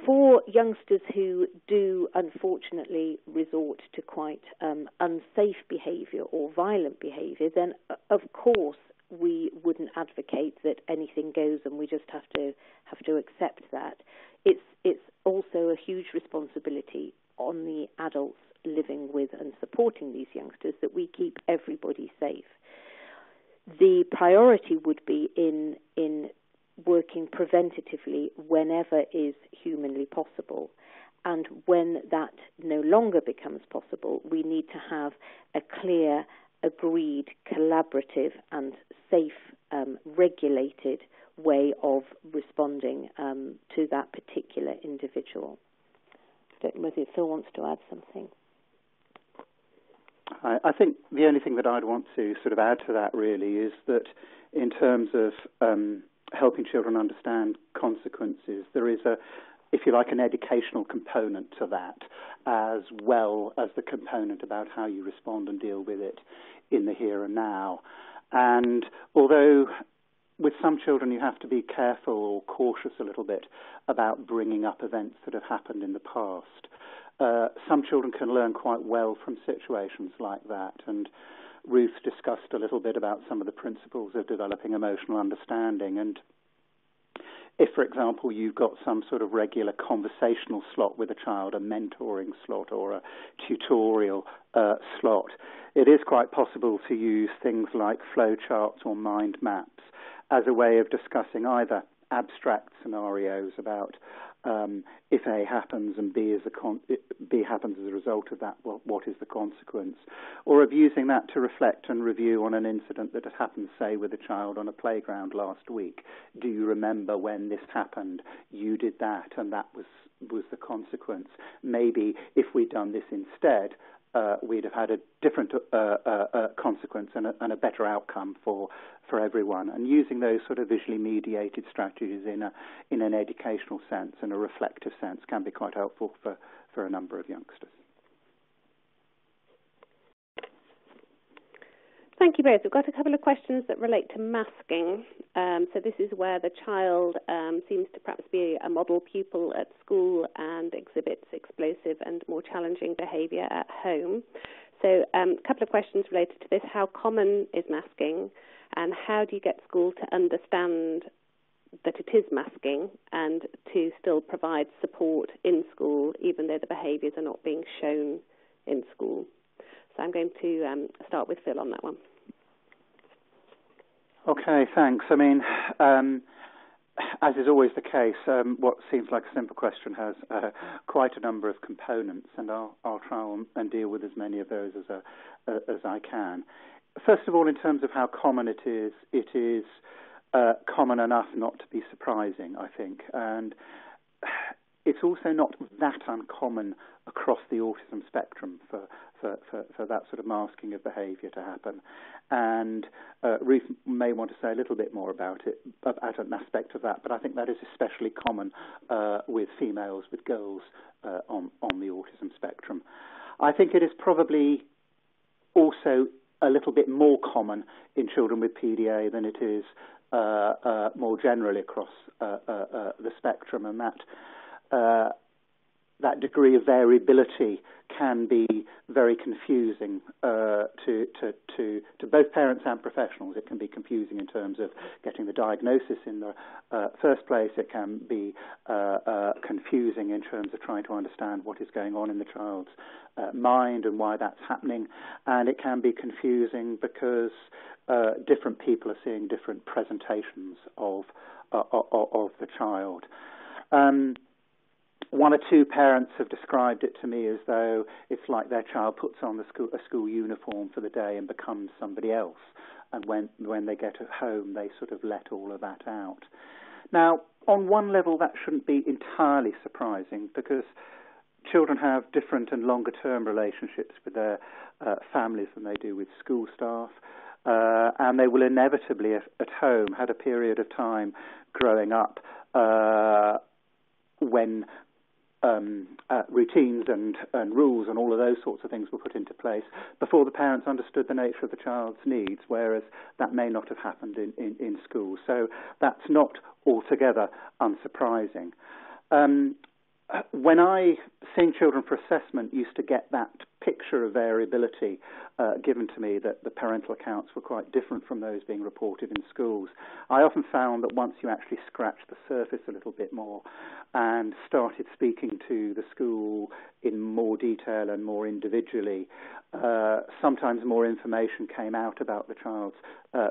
For youngsters who do, unfortunately, resort to quite unsafe behaviour or violent behaviour, then, of course, we wouldn't advocate that anything goes and we just have to accept that. It's also a huge responsibility on the adults living with and supporting these youngsters that we keep everybody safe. The priority would be in working preventatively whenever is humanly possible. And when that no longer becomes possible, we need to have a clear, agreed, collaborative and safe, regulated way of responding to that particular individual. I don't know whether Phil wants to add something. I think the only thing that I'd want to sort of add to that really is that in terms of helping children understand consequences, there is if you like, an educational component to that, as well as the component about how you respond and deal with it in the here and now. And although with some children you have to be careful or cautious a little bit about bringing up events that have happened in the past, some children can learn quite well from situations like that. And Ruth discussed a little bit about some of the principles of developing emotional understanding. And if, for example, you've got some sort of regular conversational slot with a child, a mentoring slot or a tutorial slot, it is quite possible to use things like flowcharts or mind maps as a way of discussing either abstract scenarios about if A happens and B happens as a result of that, what is the consequence? Or of using that to reflect and review on an incident that had happened, say, with a child on a playground last week. Do you remember when this happened? You did that, and that was the consequence. Maybe if we'd done this instead, we'd have had a different consequence and a better outcome for everyone. And using those sort of visually mediated strategies in an educational sense and a reflective sense can be quite helpful for a number of youngsters. Thank you both. We've got a couple of questions that relate to masking. So this is where the child seems to perhaps be a model pupil at school and exhibits explosive and more challenging behaviour at home. So a couple of questions related to this. How common is masking, and how do you get school to understand that it is masking and to still provide support in school even though the behaviours are not being shown in school? So I'm going to start with Phil on that one. Okay, thanks. I mean, as is always the case, what seems like a simple question has quite a number of components, and I'll try and deal with as many of those as I can. First of all, in terms of how common it is common enough not to be surprising, I think, and it's also not that uncommon across the autism spectrum for that sort of masking of behaviour to happen. And Ruth may want to say a little bit more about it, about an aspect of that, but I think that is especially common with females, with girls on the autism spectrum. I think it is probably also a little bit more common in children with PDA than it is more generally across the spectrum, and that degree of variability can be very confusing to both parents and professionals. It can be confusing in terms of getting the diagnosis in the first place. It can be confusing in terms of trying to understand what is going on in the child's mind and why that's happening. And it can be confusing because different people are seeing different presentations of the child. One or two parents have described it to me as though it's like their child puts on a school uniform for the day and becomes somebody else. And when they get at home, they sort of let all of that out. Now, on one level, that shouldn't be entirely surprising because children have different and longer-term relationships with their families than they do with school staff. And they will inevitably, at home, had a period of time growing up when routines and rules and all of those sorts of things were put into place before the parents understood the nature of the child's needs, whereas that may not have happened in school. So that's not altogether unsurprising. When I, seeing children for assessment, used to get that picture of variability given to me, that the parental accounts were quite different from those being reported in schools, I often found that once you actually scratched the surface a little bit more and started speaking to the school in more detail and more individually, sometimes more information came out about the child's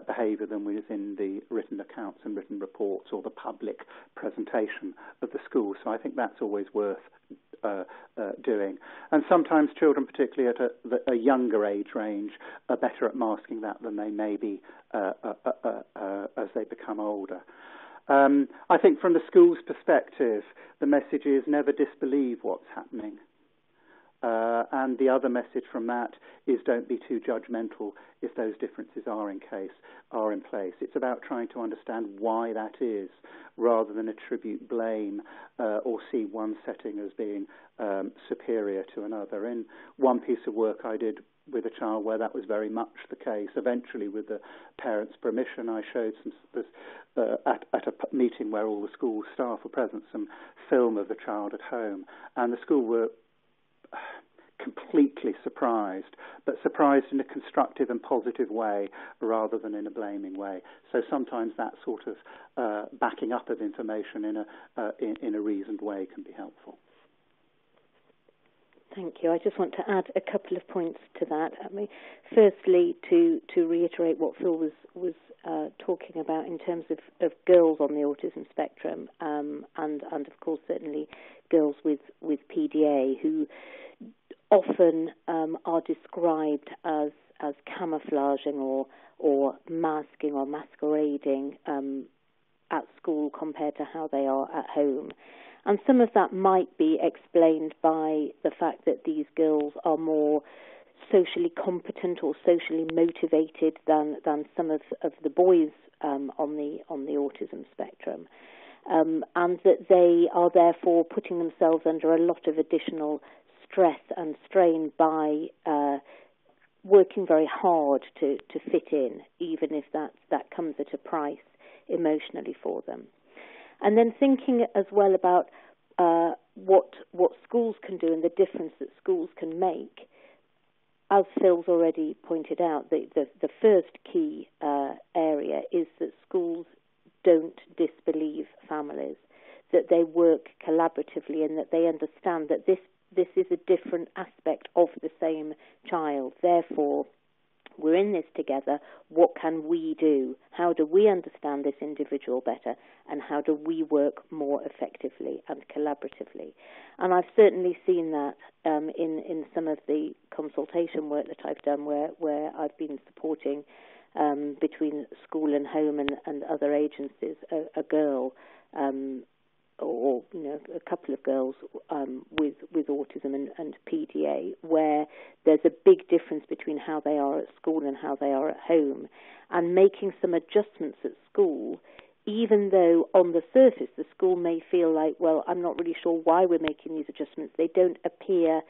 behaviour than was in the written accounts and written reports or the public presentation of the school. So I think that's always worth doing. And sometimes children, particularly at a younger age range, are better at masking that than they may be as they become older. I think from the school's perspective, the message is never disbelieve what's happening. And the other message from that is don't be too judgmental if those differences are in place. It's about trying to understand why that is, rather than attribute blame or see one setting as being superior to another. In one piece of work I did with a child where that was very much the case, eventually with the parents' permission, I showed at a meeting where all the school staff were present some film of the child at home, and the school were completely surprised, but surprised in a constructive and positive way rather than in a blaming way. So sometimes that sort of backing up of information in a reasoned way can be helpful. Thank you. I just want to add a couple of points to that. Firstly, to reiterate what Phil was talking about in terms of girls on the autism spectrum, and of course certainly girls with PDA, who often are described as camouflaging or masking or masquerading at school compared to how they are at home. And some of that might be explained by the fact that these girls are more socially competent or socially motivated than some of the boys on the autism spectrum, and that they are therefore putting themselves under a lot of additional stress and strain by working very hard to fit in, even if that comes at a price emotionally for them. And then thinking as well about what schools can do and the difference that schools can make. As Phil's already pointed out, the first key area is that schools don't disbelieve families, that they work collaboratively and that they understand that this is a different aspect of the same child. Therefore, We're in this together. What can we do? How do we understand this individual better? And how do we work more effectively and collaboratively? And I've certainly seen that in some of the consultation work that I've done where I've been supporting between school and home and other agencies, a girl or a couple of girls with autism and PDA, where there's a big difference between how they are at school and how they are at home, and making some adjustments at school, even though on the surface the school may feel like, well, I'm not really sure why we're making these adjustments. They don't appear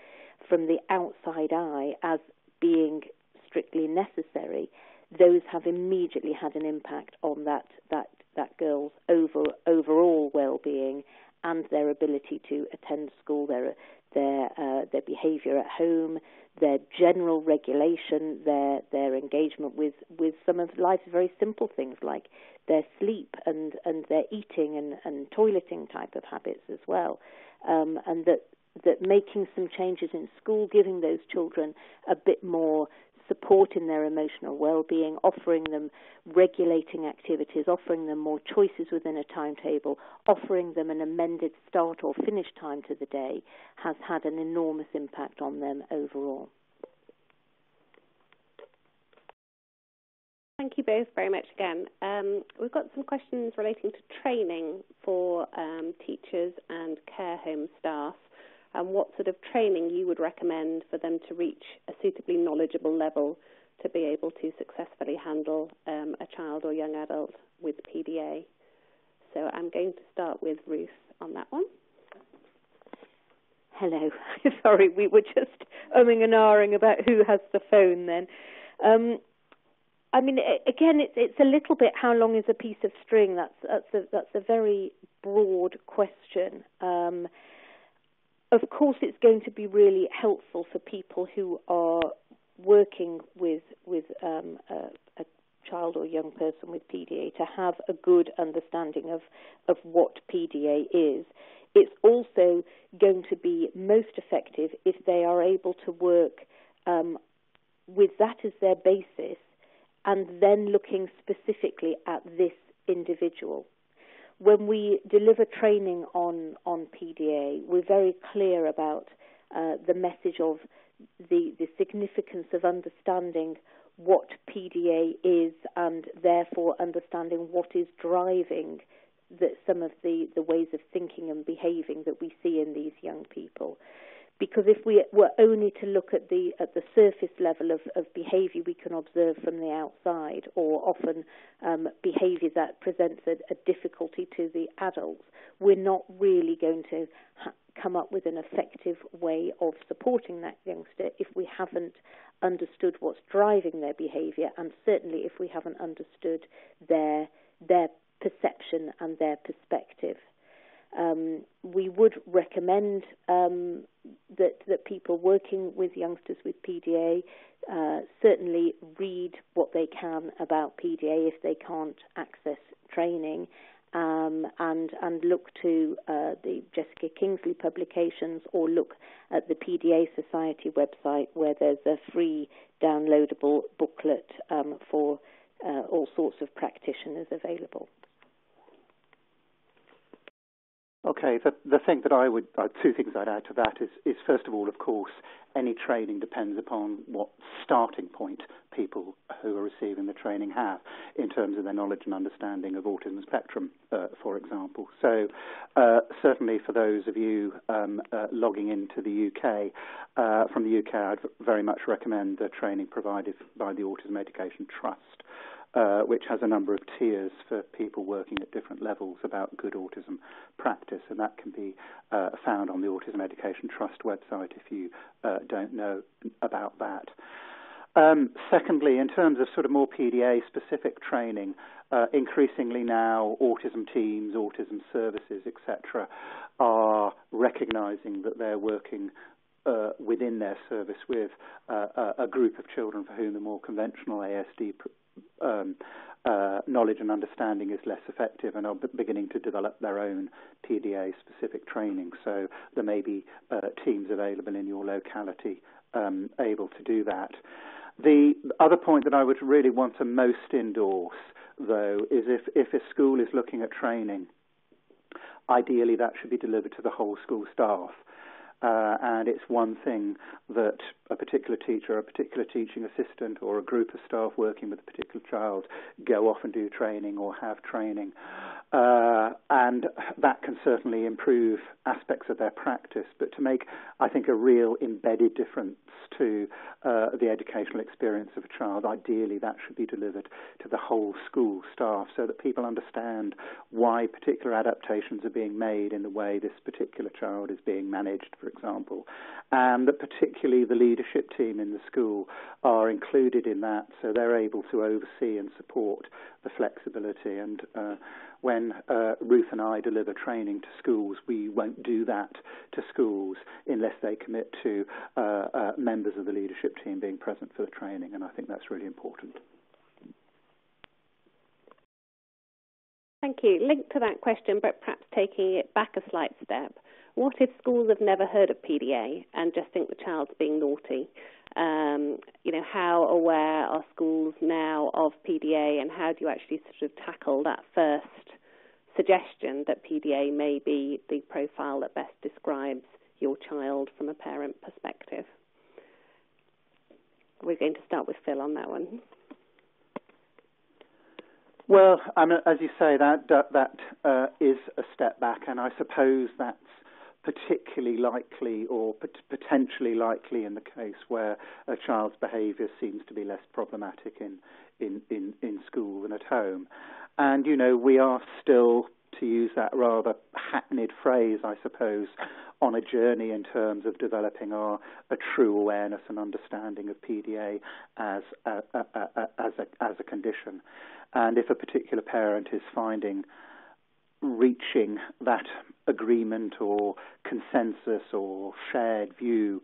from the outside eye as being strictly necessary. Those have immediately had an impact on that girl's overall well-being and their ability to attend school, their behaviour at home, their general regulation, their engagement with some of life's very simple things like their sleep and their eating and toileting type of habits as well, and that making some changes in school, giving those children a bit more support in their emotional well-being, offering them regulating activities, offering them more choices within a timetable, offering them an amended start or finish time to the day, has had an enormous impact on them overall. Thank you both very much again. We've got some questions relating to training for teachers and care home staff, and what sort of training you would recommend for them to reach a suitably knowledgeable level to be able to successfully handle a child or young adult with PDA. So I'm going to start with Ruth on that one. Hello. Sorry, we were just umming and ahhing about who has the phone then. I mean, again, it's a little bit how long is a piece of string. That's a very broad question. Of course, it's going to be really helpful for people who are working with a child or young person with PDA to have a good understanding of what PDA is. It's also going to be most effective if they are able to work with that as their basis and then looking specifically at this individual. When we deliver training on PDA, we're very clear about the message of the significance of understanding what PDA is and therefore understanding what is driving some of the ways of thinking and behaving that we see in these young people. Because if we were only to look at the surface level of behaviour we can observe from the outside, or often behaviour that presents a difficulty to the adults, we're not really going to come up with an effective way of supporting that youngster if we haven't understood what's driving their behaviour, and certainly if we haven't understood their perception and their perspective. We would recommend that people working with youngsters with PDA certainly read what they can about PDA if they can't access training, and look to the Jessica Kingsley publications, or look at the PDA Society website, where there's a free downloadable booklet for all sorts of practitioners available. Okay, the thing that I would, two things I'd add to that is first of all, of course, any training depends upon what starting point people who are receiving the training have in terms of their knowledge and understanding of autism spectrum, for example. So certainly for those of you logging into the UK, from the UK, I'd very much recommend the training provided by the Autism Education Trust, which has a number of tiers for people working at different levels about good autism practice, and that can be found on the Autism Education Trust website if you don't know about that. Secondly, in terms of sort of more PDA-specific training, increasingly now autism teams, autism services, etc., are recognising that they're working within their service with a group of children for whom the more conventional ASD knowledge and understanding is less effective, and are beginning to develop their own PDA-specific training. So there may be teams available in your locality able to do that. The other point that I would really want to most endorse, though, is if a school is looking at training, ideally that should be delivered to the whole school staff. And it's one thing that a particular teacher, a particular teaching assistant, or a group of staff working with a particular child go off and do training or have training. And that can certainly improve aspects of their practice, but to make, I think, a real embedded difference to the educational experience of a child, ideally that should be delivered to the whole school staff so that people understand why particular adaptations are being made in the way this particular child is being managed, for example, and that particularly the leadership team in the school are included in that so they're able to oversee and support the flexibility. And when Ruth and I deliver training to schools, we won't do that to schools unless they commit to members of the leadership team being present for the training, and I think that's really important. Thank you. Linked to that question, but perhaps taking it back a slight step, what if schools have never heard of PDA and just think the child's being naughty? How aware are schools now of PDA, and how do you actually sort of tackle that first suggestion that PDA may be the profile that best describes your child from a parent perspective? We're going to start with Phil on that one. Well, as you say, that is a step back, and I suppose that's particularly likely or potentially likely in the case where a child's behaviour seems to be less problematic in school than at home. And, we are still, to use that rather hackneyed phrase, I suppose, on a journey in terms of developing a true awareness and understanding of PDA as a condition. And if a particular parent is finding reaching that agreement or consensus or shared view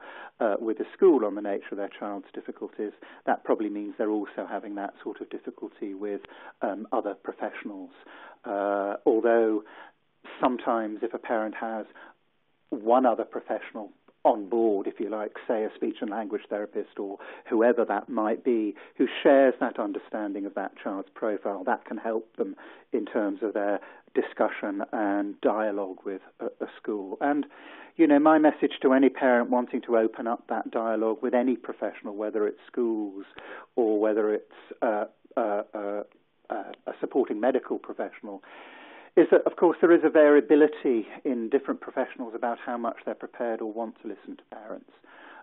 with the school on the nature of their child's difficulties, that probably means they're also having that sort of difficulty with other professionals. Although sometimes if a parent has one other professional on board, if you like, say a speech and language therapist or whoever that might be, who shares that understanding of that child's profile, that can help them in terms of their discussion and dialogue with a school. And, my message to any parent wanting to open up that dialogue with any professional, whether it's schools or whether it's a supporting medical professional, is that, of course, there is a variability in different professionals about how much they're prepared or want to listen to parents,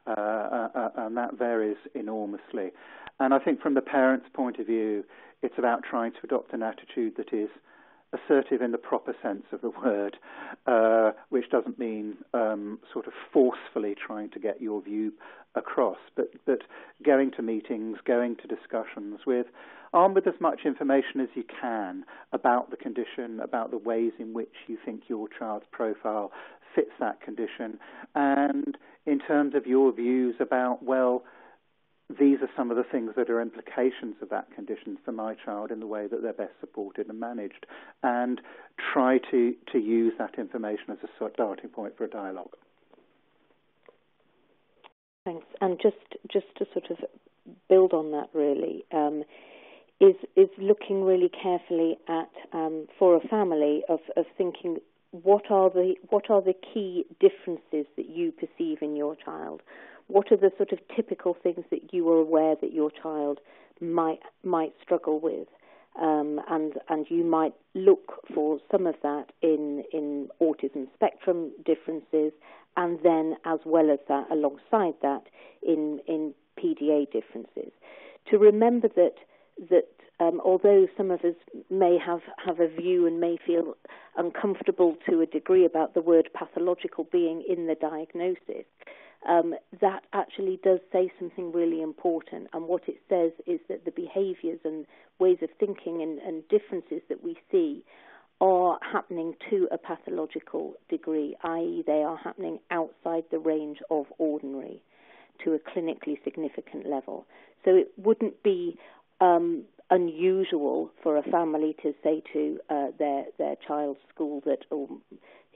and that varies enormously. And I think from the parent's point of view, it's about trying to adopt an attitude that is assertive in the proper sense of the word, which doesn't mean sort of forcefully trying to get your view across, but going to meetings, going to discussions armed with as much information as you can about the condition, about the ways in which you think your child's profile fits that condition, and in terms of your views about, well, these are some of the things that are implications of that condition for my child in the way that they're best supported and managed, and try to use that information as a starting point for a dialogue. Thanks. And just to sort of build on that, really, is looking really carefully at for a family of thinking what are the key differences that you perceive in your child. What are the sort of typical things that you are aware that your child might struggle with, and you might look for some of that in autism spectrum differences, and then as well as that, alongside that, in PDA differences. To remember that although some of us may have a view and may feel uncomfortable to a degree about the word pathological being in the diagnosis, that actually does say something really important. And what it says is that the behaviours and ways of thinking and differences that we see are happening to a pathological degree, i.e. they are happening outside the range of ordinary to a clinically significant level. So it wouldn't be unusual for a family to say to their child's school that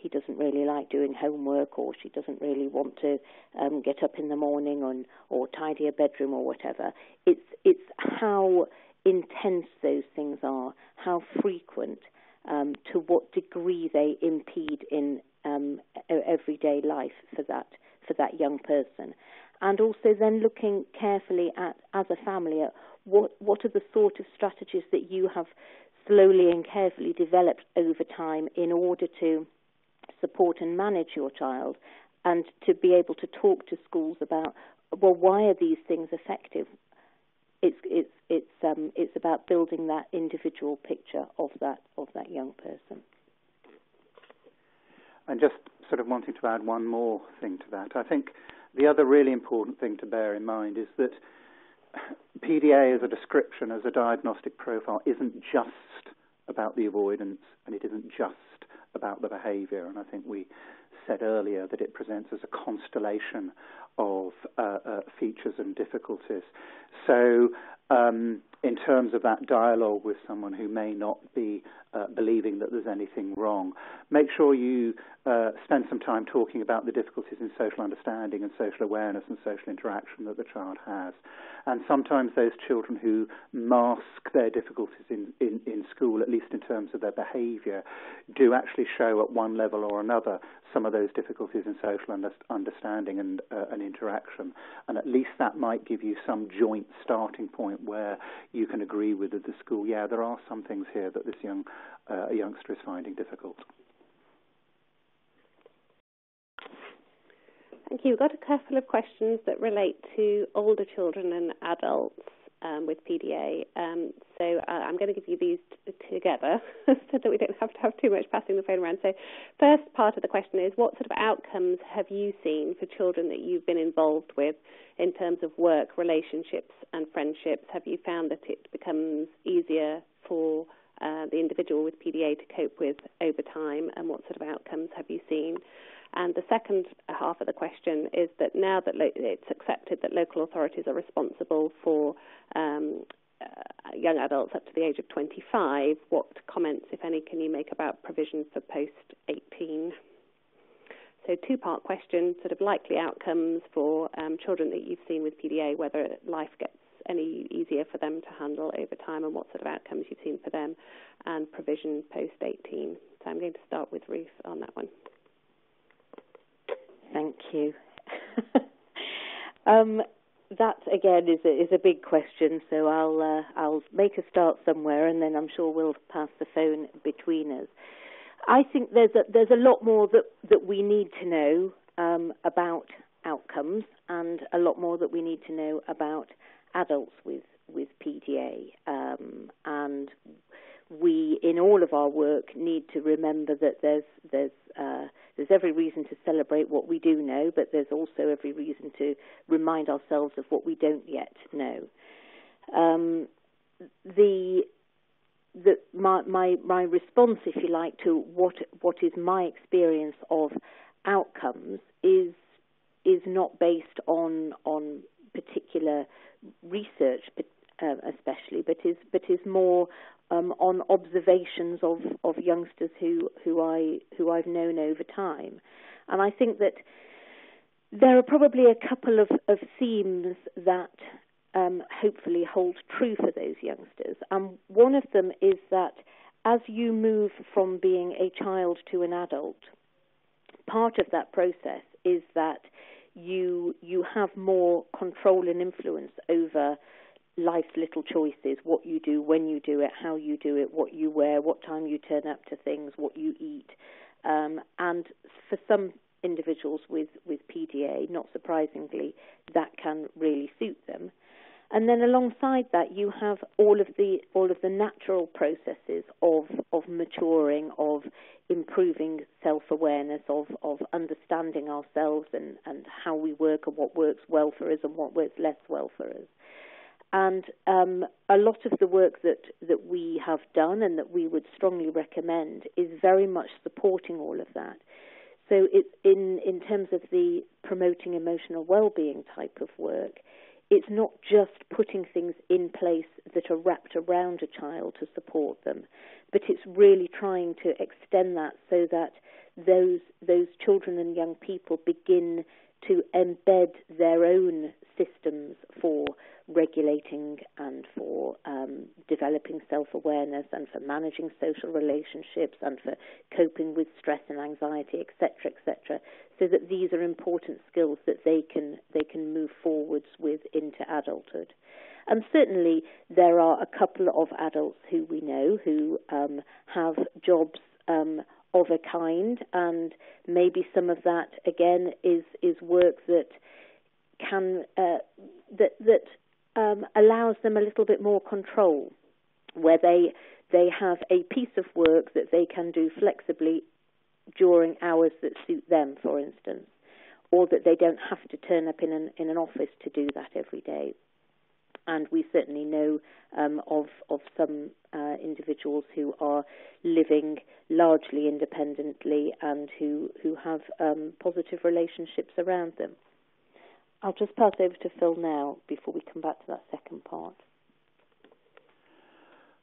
he doesn't really like doing homework, or she doesn't really want to get up in the morning or tidy a bedroom or whatever. It's how intense those things are, how frequent, to what degree they impede in everyday life for that young person. And also then looking carefully at, as a family, at what are the sort of strategies that you have slowly and carefully developed over time in order to support and manage your child, and to be able to talk to schools about, well, why are these things effective? It's about building that individual picture of that young person. And just sort of wanting to add one more thing to that, I think the other really important thing to bear in mind is that PDA as a description, as a diagnostic profile, isn't just about the avoidance, and it isn't just about the behaviour. And I think we said earlier that it presents as a constellation of features and difficulties. So in terms of that dialogue with someone who may not be believing that there's anything wrong, make sure you spend some time talking about the difficulties in social understanding and social awareness and social interaction that the child has. And sometimes those children who mask their difficulties in school, at least in terms of their behaviour, do actually show at one level or another some of those difficulties in social understanding and interaction. And at least that might give you some joint starting point where you can agree with the school, yeah, there are some things here that this youngster is finding difficult. Thank you. We've got a couple of questions that relate to older children and adults with PDA. So I'm going to give you these together so that we don't have to have too much passing the phone around. So first part of the question is, what sort of outcomes have you seen for children that you've been involved with in terms of work, relationships and friendships? Have you found that it becomes easier for the individual with PDA to cope with over time, and what sort of outcomes have you seen? And the second half of the question is that now that it's accepted that local authorities are responsible for young adults up to the age of 25, what comments, if any, can you make about provision for post-18? So two-part question, sort of likely outcomes for children that you've seen with PDA, whether life gets any easier for them to handle over time, and what sort of outcomes you've seen for them, and provision post-18. So I'm going to start with Ruth on that one. Thank you. That again is a big question, so I'll make a start somewhere, and then I'm sure we'll pass the phone between us. I think there's a lot more that we need to know about outcomes, and a lot more that we need to know about adults with PDA, and we, in all of our work, need to remember that there's every reason to celebrate what we do know, but there's also every reason to remind ourselves of what we don't yet know. My response, if you like, to what is my experience of outcomes is not based on particular research, especially, but is more on observations of youngsters who I've known over time. And I think that there are probably a couple of themes that hopefully hold true for those youngsters. And one of them is that as you move from being a child to an adult, part of that process is that you have more control and influence over life's little choices, what you do, when you do it, how you do it, what you wear, what time you turn up to things, what you eat. And for some individuals with PDA, not surprisingly, that can really suit them. And then alongside that, you have all of the natural processes of maturing, of improving self-awareness, of understanding ourselves and how we work, and what works well for us and what works less well for us. And a lot of the work that we have done and that we would strongly recommend is very much supporting all of that. So it's in terms of the promoting emotional well-being type of work, it's not just putting things in place that are wrapped around a child to support them, but it's really trying to extend that so that those children and young people begin to embed their own systems for regulating and for developing self-awareness and for managing social relationships and for coping with stress and anxiety, etc., so that these are important skills that they can move forwards with into adulthood. And certainly there are a couple of adults who we know who have jobs of a kind, and maybe some of that again is work that can allows them a little bit more control, where they have a piece of work that they can do flexibly during hours that suit them, for instance, or that they don't have to turn up in an office to do that every day. And we certainly know of some individuals who are living largely independently and who have positive relationships around them. I'll just pass over to Phil now before we come back to that second part.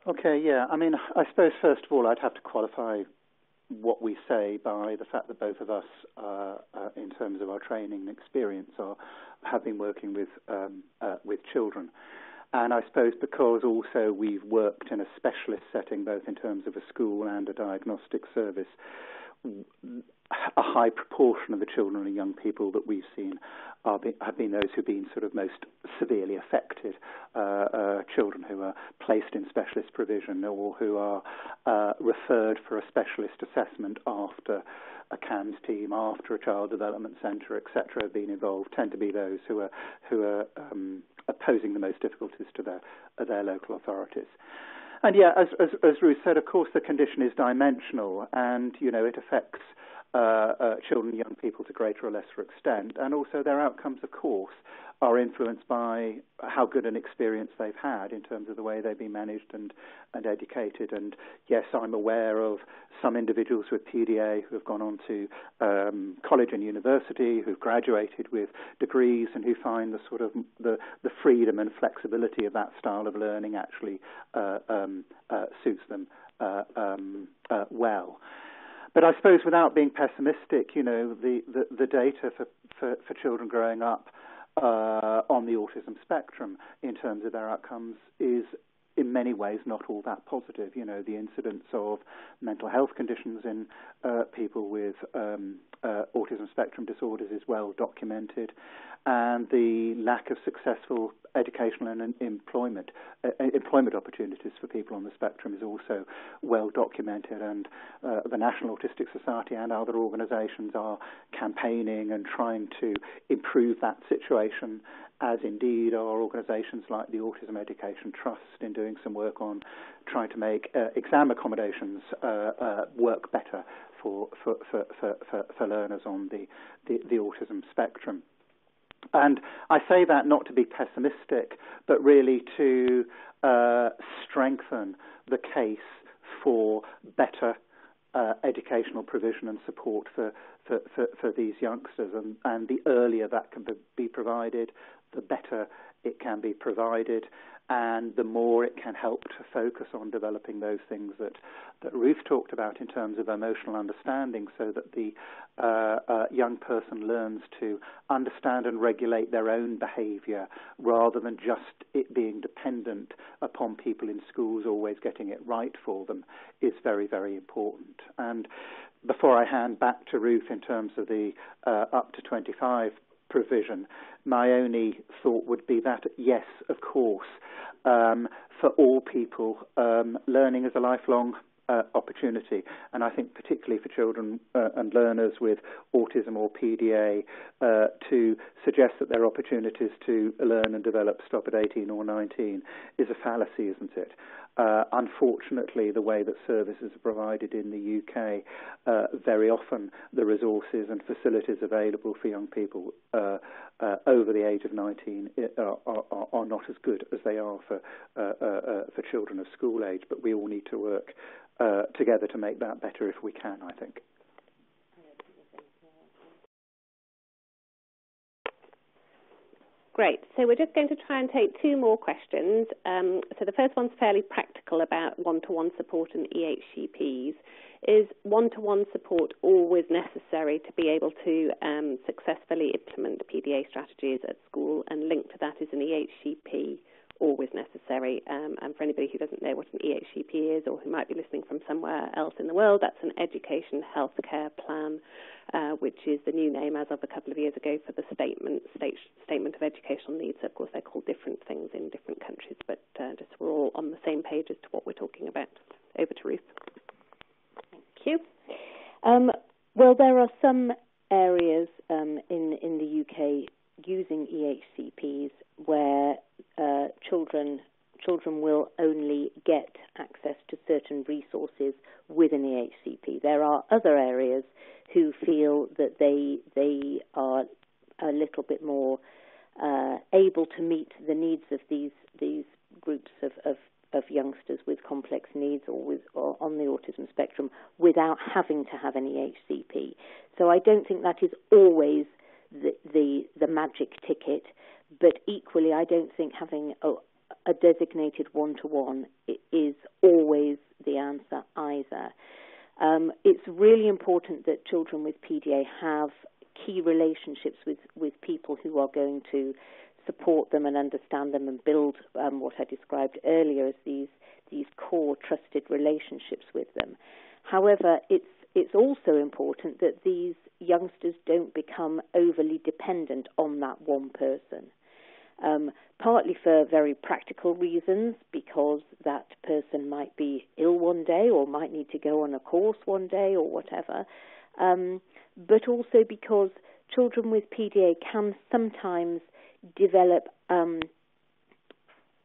Okay, yeah. I mean, I suppose first of all I'd have to qualify what we say by the fact that both of us, in terms of our training and experience, have been working with children. And I suppose because also we've worked in a specialist setting, both in terms of a school and a diagnostic service, a high proportion of the children and young people that we've seen have been those who've been sort of most severely affected, children who are placed in specialist provision or who are referred for a specialist assessment after a CAMS team, after a child development centre, etc., have been involved, tend to be those who are posing the most difficulties to their local authorities. And yeah, as Ruth said, of course the condition is dimensional, and it affects children and young people to greater or lesser extent, and also their outcomes, of course, are influenced by how good an experience they've had in terms of the way they've been managed and educated. And yes, I'm aware of some individuals with PDA who have gone on to college and university, who've graduated with degrees, and who find the sort of the freedom and flexibility of that style of learning actually suits them well. But I suppose without being pessimistic, the data for children growing up on the autism spectrum in terms of their outcomes is in many ways not all that positive. The incidence of mental health conditions in people with autism spectrum disorders is well documented, and the lack of successful educational and employment opportunities for people on the spectrum is also well documented, and the National Autistic Society and other organisations are campaigning and trying to improve that situation, as indeed are organisations like the Autism Education Trust in doing some work on trying to make exam accommodations work better for learners on the autism spectrum. And I say that not to be pessimistic, but really to strengthen the case for better educational provision and support for these youngsters. And the earlier that can be provided, the better it can be provided, and the more it can help to focus on developing those things that Ruth talked about in terms of emotional understanding, so that the young person learns to understand and regulate their own behaviour rather than just it being dependent upon people in schools always getting it right for them, is very, very important. And before I hand back to Ruth in terms of the up to 25 provision, my only thought would be that, yes, of course, for all people, learning is a lifelong opportunity, and I think particularly for children and learners with autism or PDA, to suggest that their opportunities to learn and develop stop at 18 or 19 is a fallacy, isn't it? Unfortunately, the way that services are provided in the UK, very often the resources and facilities available for young people over the age of 19 are not as good as they are for children of school age. But we all need to work together to make that better if we can, I think. Great. So we're just going to try and take two more questions. So the first one's fairly practical about one-to-one support and EHCPs. Is one-to-one support always necessary to be able to successfully implement PDA strategies at school? And linked to that is an EHCP always necessary? And for anybody who doesn't know what an EHCP is or who might be listening from somewhere else in the world, that's an education healthcare plan, which is the new name as of a couple of years ago for the statement of educational needs. Of course, they're called different things in different countries, but just we're all on the same page as to what we're talking about. Over to Ruth. Thank you. Well, there are some areas in the UK using EHCPs where children will only get access to certain resources with an EHCP. There are other areas who feel that they are a little bit more able to meet the needs of these groups of youngsters with complex needs or on the autism spectrum without having to have an EHCP. So I don't think that is always the magic ticket, but equally I don't think having a designated one-to-one is always the answer either. It's really important that children with PDA have key relationships with people who are going to support them and understand them and build what I described earlier as these core trusted relationships with them. However, it's also important that these youngsters don't become overly dependent on that one person. Partly for very practical reasons, because that person might be ill one day or might need to go on a course one day or whatever, but also because children with PDA can sometimes develop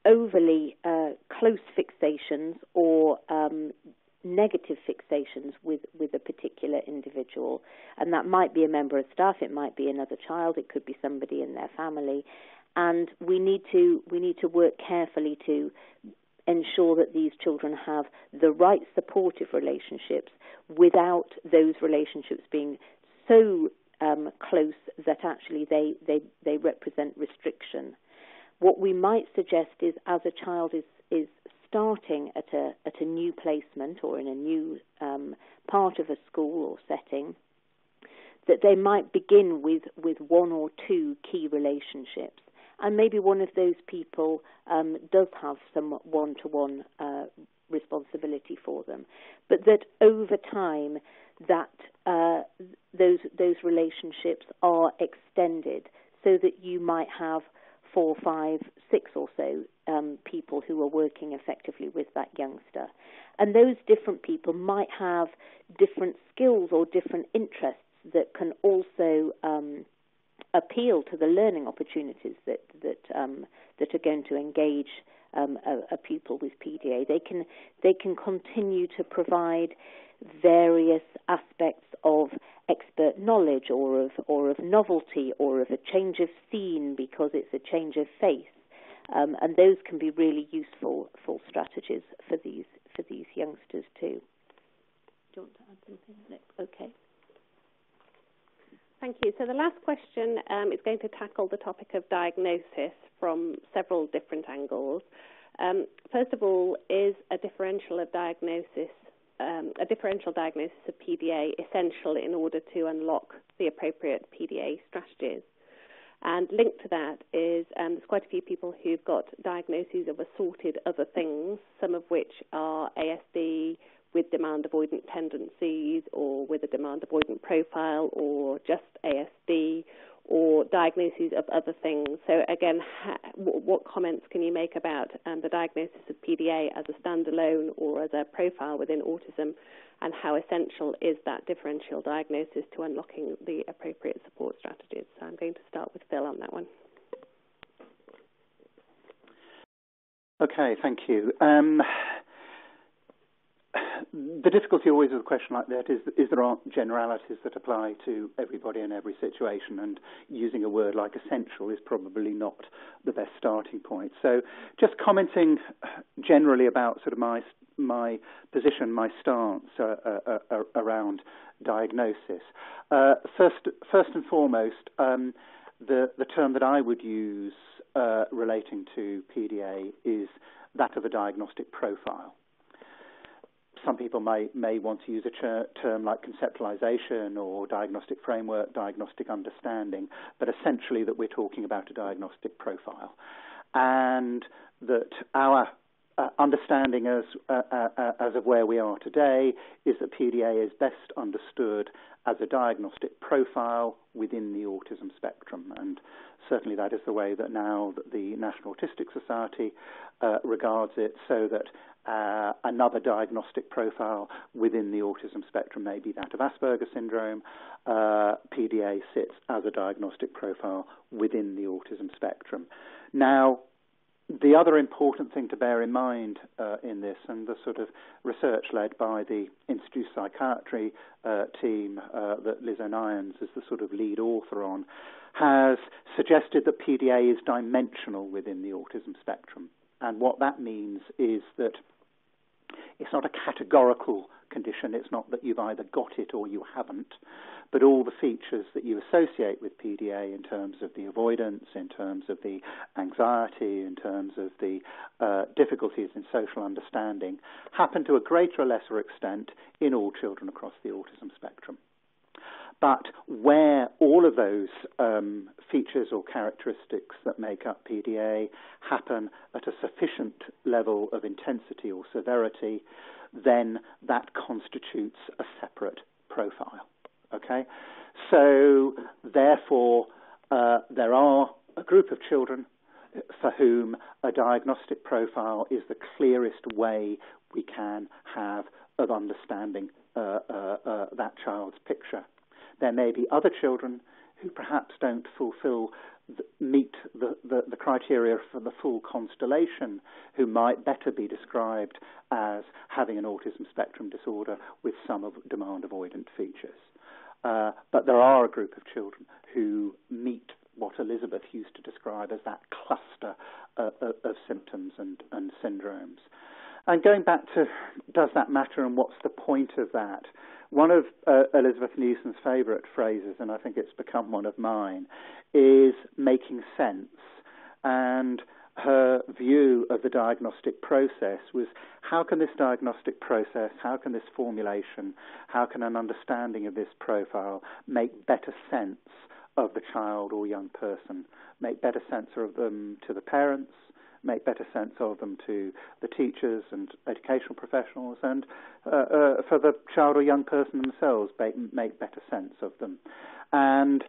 overly close fixations or negative fixations with a particular individual, and that might be a member of staff, it might be another child, it could be somebody in their family, and we need to work carefully to ensure that these children have the right supportive relationships without those relationships being so close that actually they represent restriction. What we might suggest is, as a child is starting at a new placement or in a new part of a school or setting, that they might begin with one or two key relationships, and maybe one of those people does have some one-to-one responsibility for them, but that over time that those relationships are extended, so that you might have 4, 5, 6 or so people who are working effectively with that youngster. And those different people might have different skills or different interests that can also appeal to the learning opportunities that are going to engage a pupil with PDA. They can continue to provide various aspects of expert knowledge or of novelty or of a change of scene because it's a change of face, and those can be really useful strategies for these youngsters too. Do you want to add something? No? Okay. Thank you. So the last question is going to tackle the topic of diagnosis from several different angles. First of all, is a differential diagnosis of PDA essential in order to unlock the appropriate PDA strategies? And linked to that is there's quite a few people who've got diagnoses of assorted other things, some of which are ASD with demand avoidant tendencies or with a demand avoidant profile or just ASD or diagnoses of other things. So again, what comments can you make about the diagnosis of PDA as a standalone or as a profile within autism, and how essential is that differential diagnosis to unlocking the appropriate support strategies? So I'm going to start with Phil on that one. Okay, thank you. The difficulty always with a question like that is there aren't generalities that apply to everybody in every situation, and using a word like essential is probably not the best starting point. So just commenting generally about sort of my position, my stance around diagnosis. First and foremost, the term that I would use relating to PDA is that of a diagnostic profile. Some people may want to use a term like conceptualization or diagnostic framework, diagnostic understanding, but essentially that we're talking about a diagnostic profile. And that our understanding as of where we are today is that PDA is best understood as a diagnostic profile within the autism spectrum. And certainly that is the way that now the National Autistic Society regards it, so that another diagnostic profile within the autism spectrum may be that of Asperger's syndrome. PDA sits as a diagnostic profile within the autism spectrum. Now, the other important thing to bear in mind in this, and the sort of research led by the Institute of Psychiatry team that Liz O'Nions is the sort of lead author on, has suggested that PDA is dimensional within the autism spectrum. And what that means is that it's not a categorical condition. It's not that you've either got it or you haven't, but all the features that you associate with PDA in terms of the avoidance, in terms of the anxiety, in terms of the difficulties in social understanding, happen to a greater or lesser extent in all children across the autism spectrum. But where all of those features or characteristics that make up PDA happen at a sufficient level of intensity or severity, then that constitutes a separate profile. Okay? So, therefore, there are a group of children for whom a diagnostic profile is the clearest way we can have of understanding that child's picture. There may be other children who perhaps don't meet the criteria for the full constellation, who might better be described as having an autism spectrum disorder with some demand avoidant features. But there are a group of children who meet what Elizabeth used to describe as that cluster of symptoms and syndromes. And going back to, does that matter and what's the point of that? One of Elizabeth Newson's favourite phrases, and I think it's become one of mine, is making sense. And her view of the diagnostic process was, how can this diagnostic process, how can this formulation, how can an understanding of this profile make better sense of the child or young person, make better sense of them to the parents, make better sense of them to the teachers and educational professionals, and for the child or young person themselves, make better sense of them. And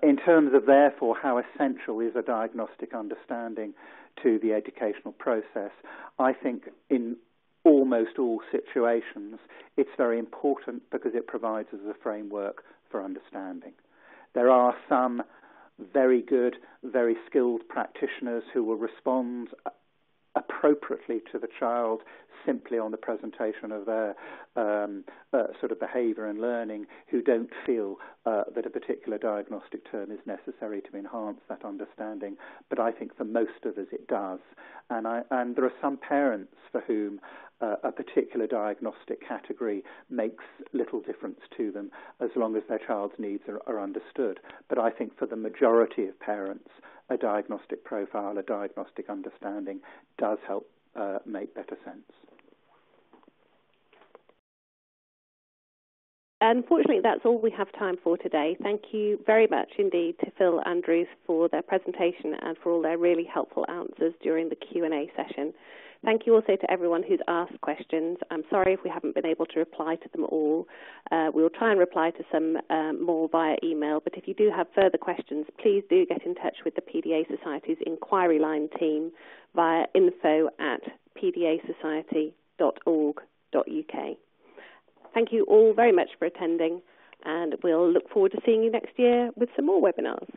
in terms of, therefore, how essential is a diagnostic understanding to the educational process, I think in almost all situations it's very important because it provides us a framework for understanding. There are some very good, very skilled practitioners who will respond appropriately to the child simply on the presentation of their sort of behaviour and learning, who don't feel that a particular diagnostic term is necessary to enhance that understanding. But I think for most of us it does. And there are some parents for whom a particular diagnostic category makes little difference to them as long as their child's needs are understood. But I think for the majority of parents, a diagnostic profile, a diagnostic understanding does help make better sense. Unfortunately, that's all we have time for today. Thank you very much indeed to Phil and Ruth for their presentation and for all their really helpful answers during the Q&A session. Thank you also to everyone who's asked questions. I'm sorry if we haven't been able to reply to them all. We'll try and reply to some more via email, but if you do have further questions, please do get in touch with the PDA Society's inquiry line team via info@pdasociety.org.uk. Thank you all very much for attending, and we'll look forward to seeing you next year with some more webinars.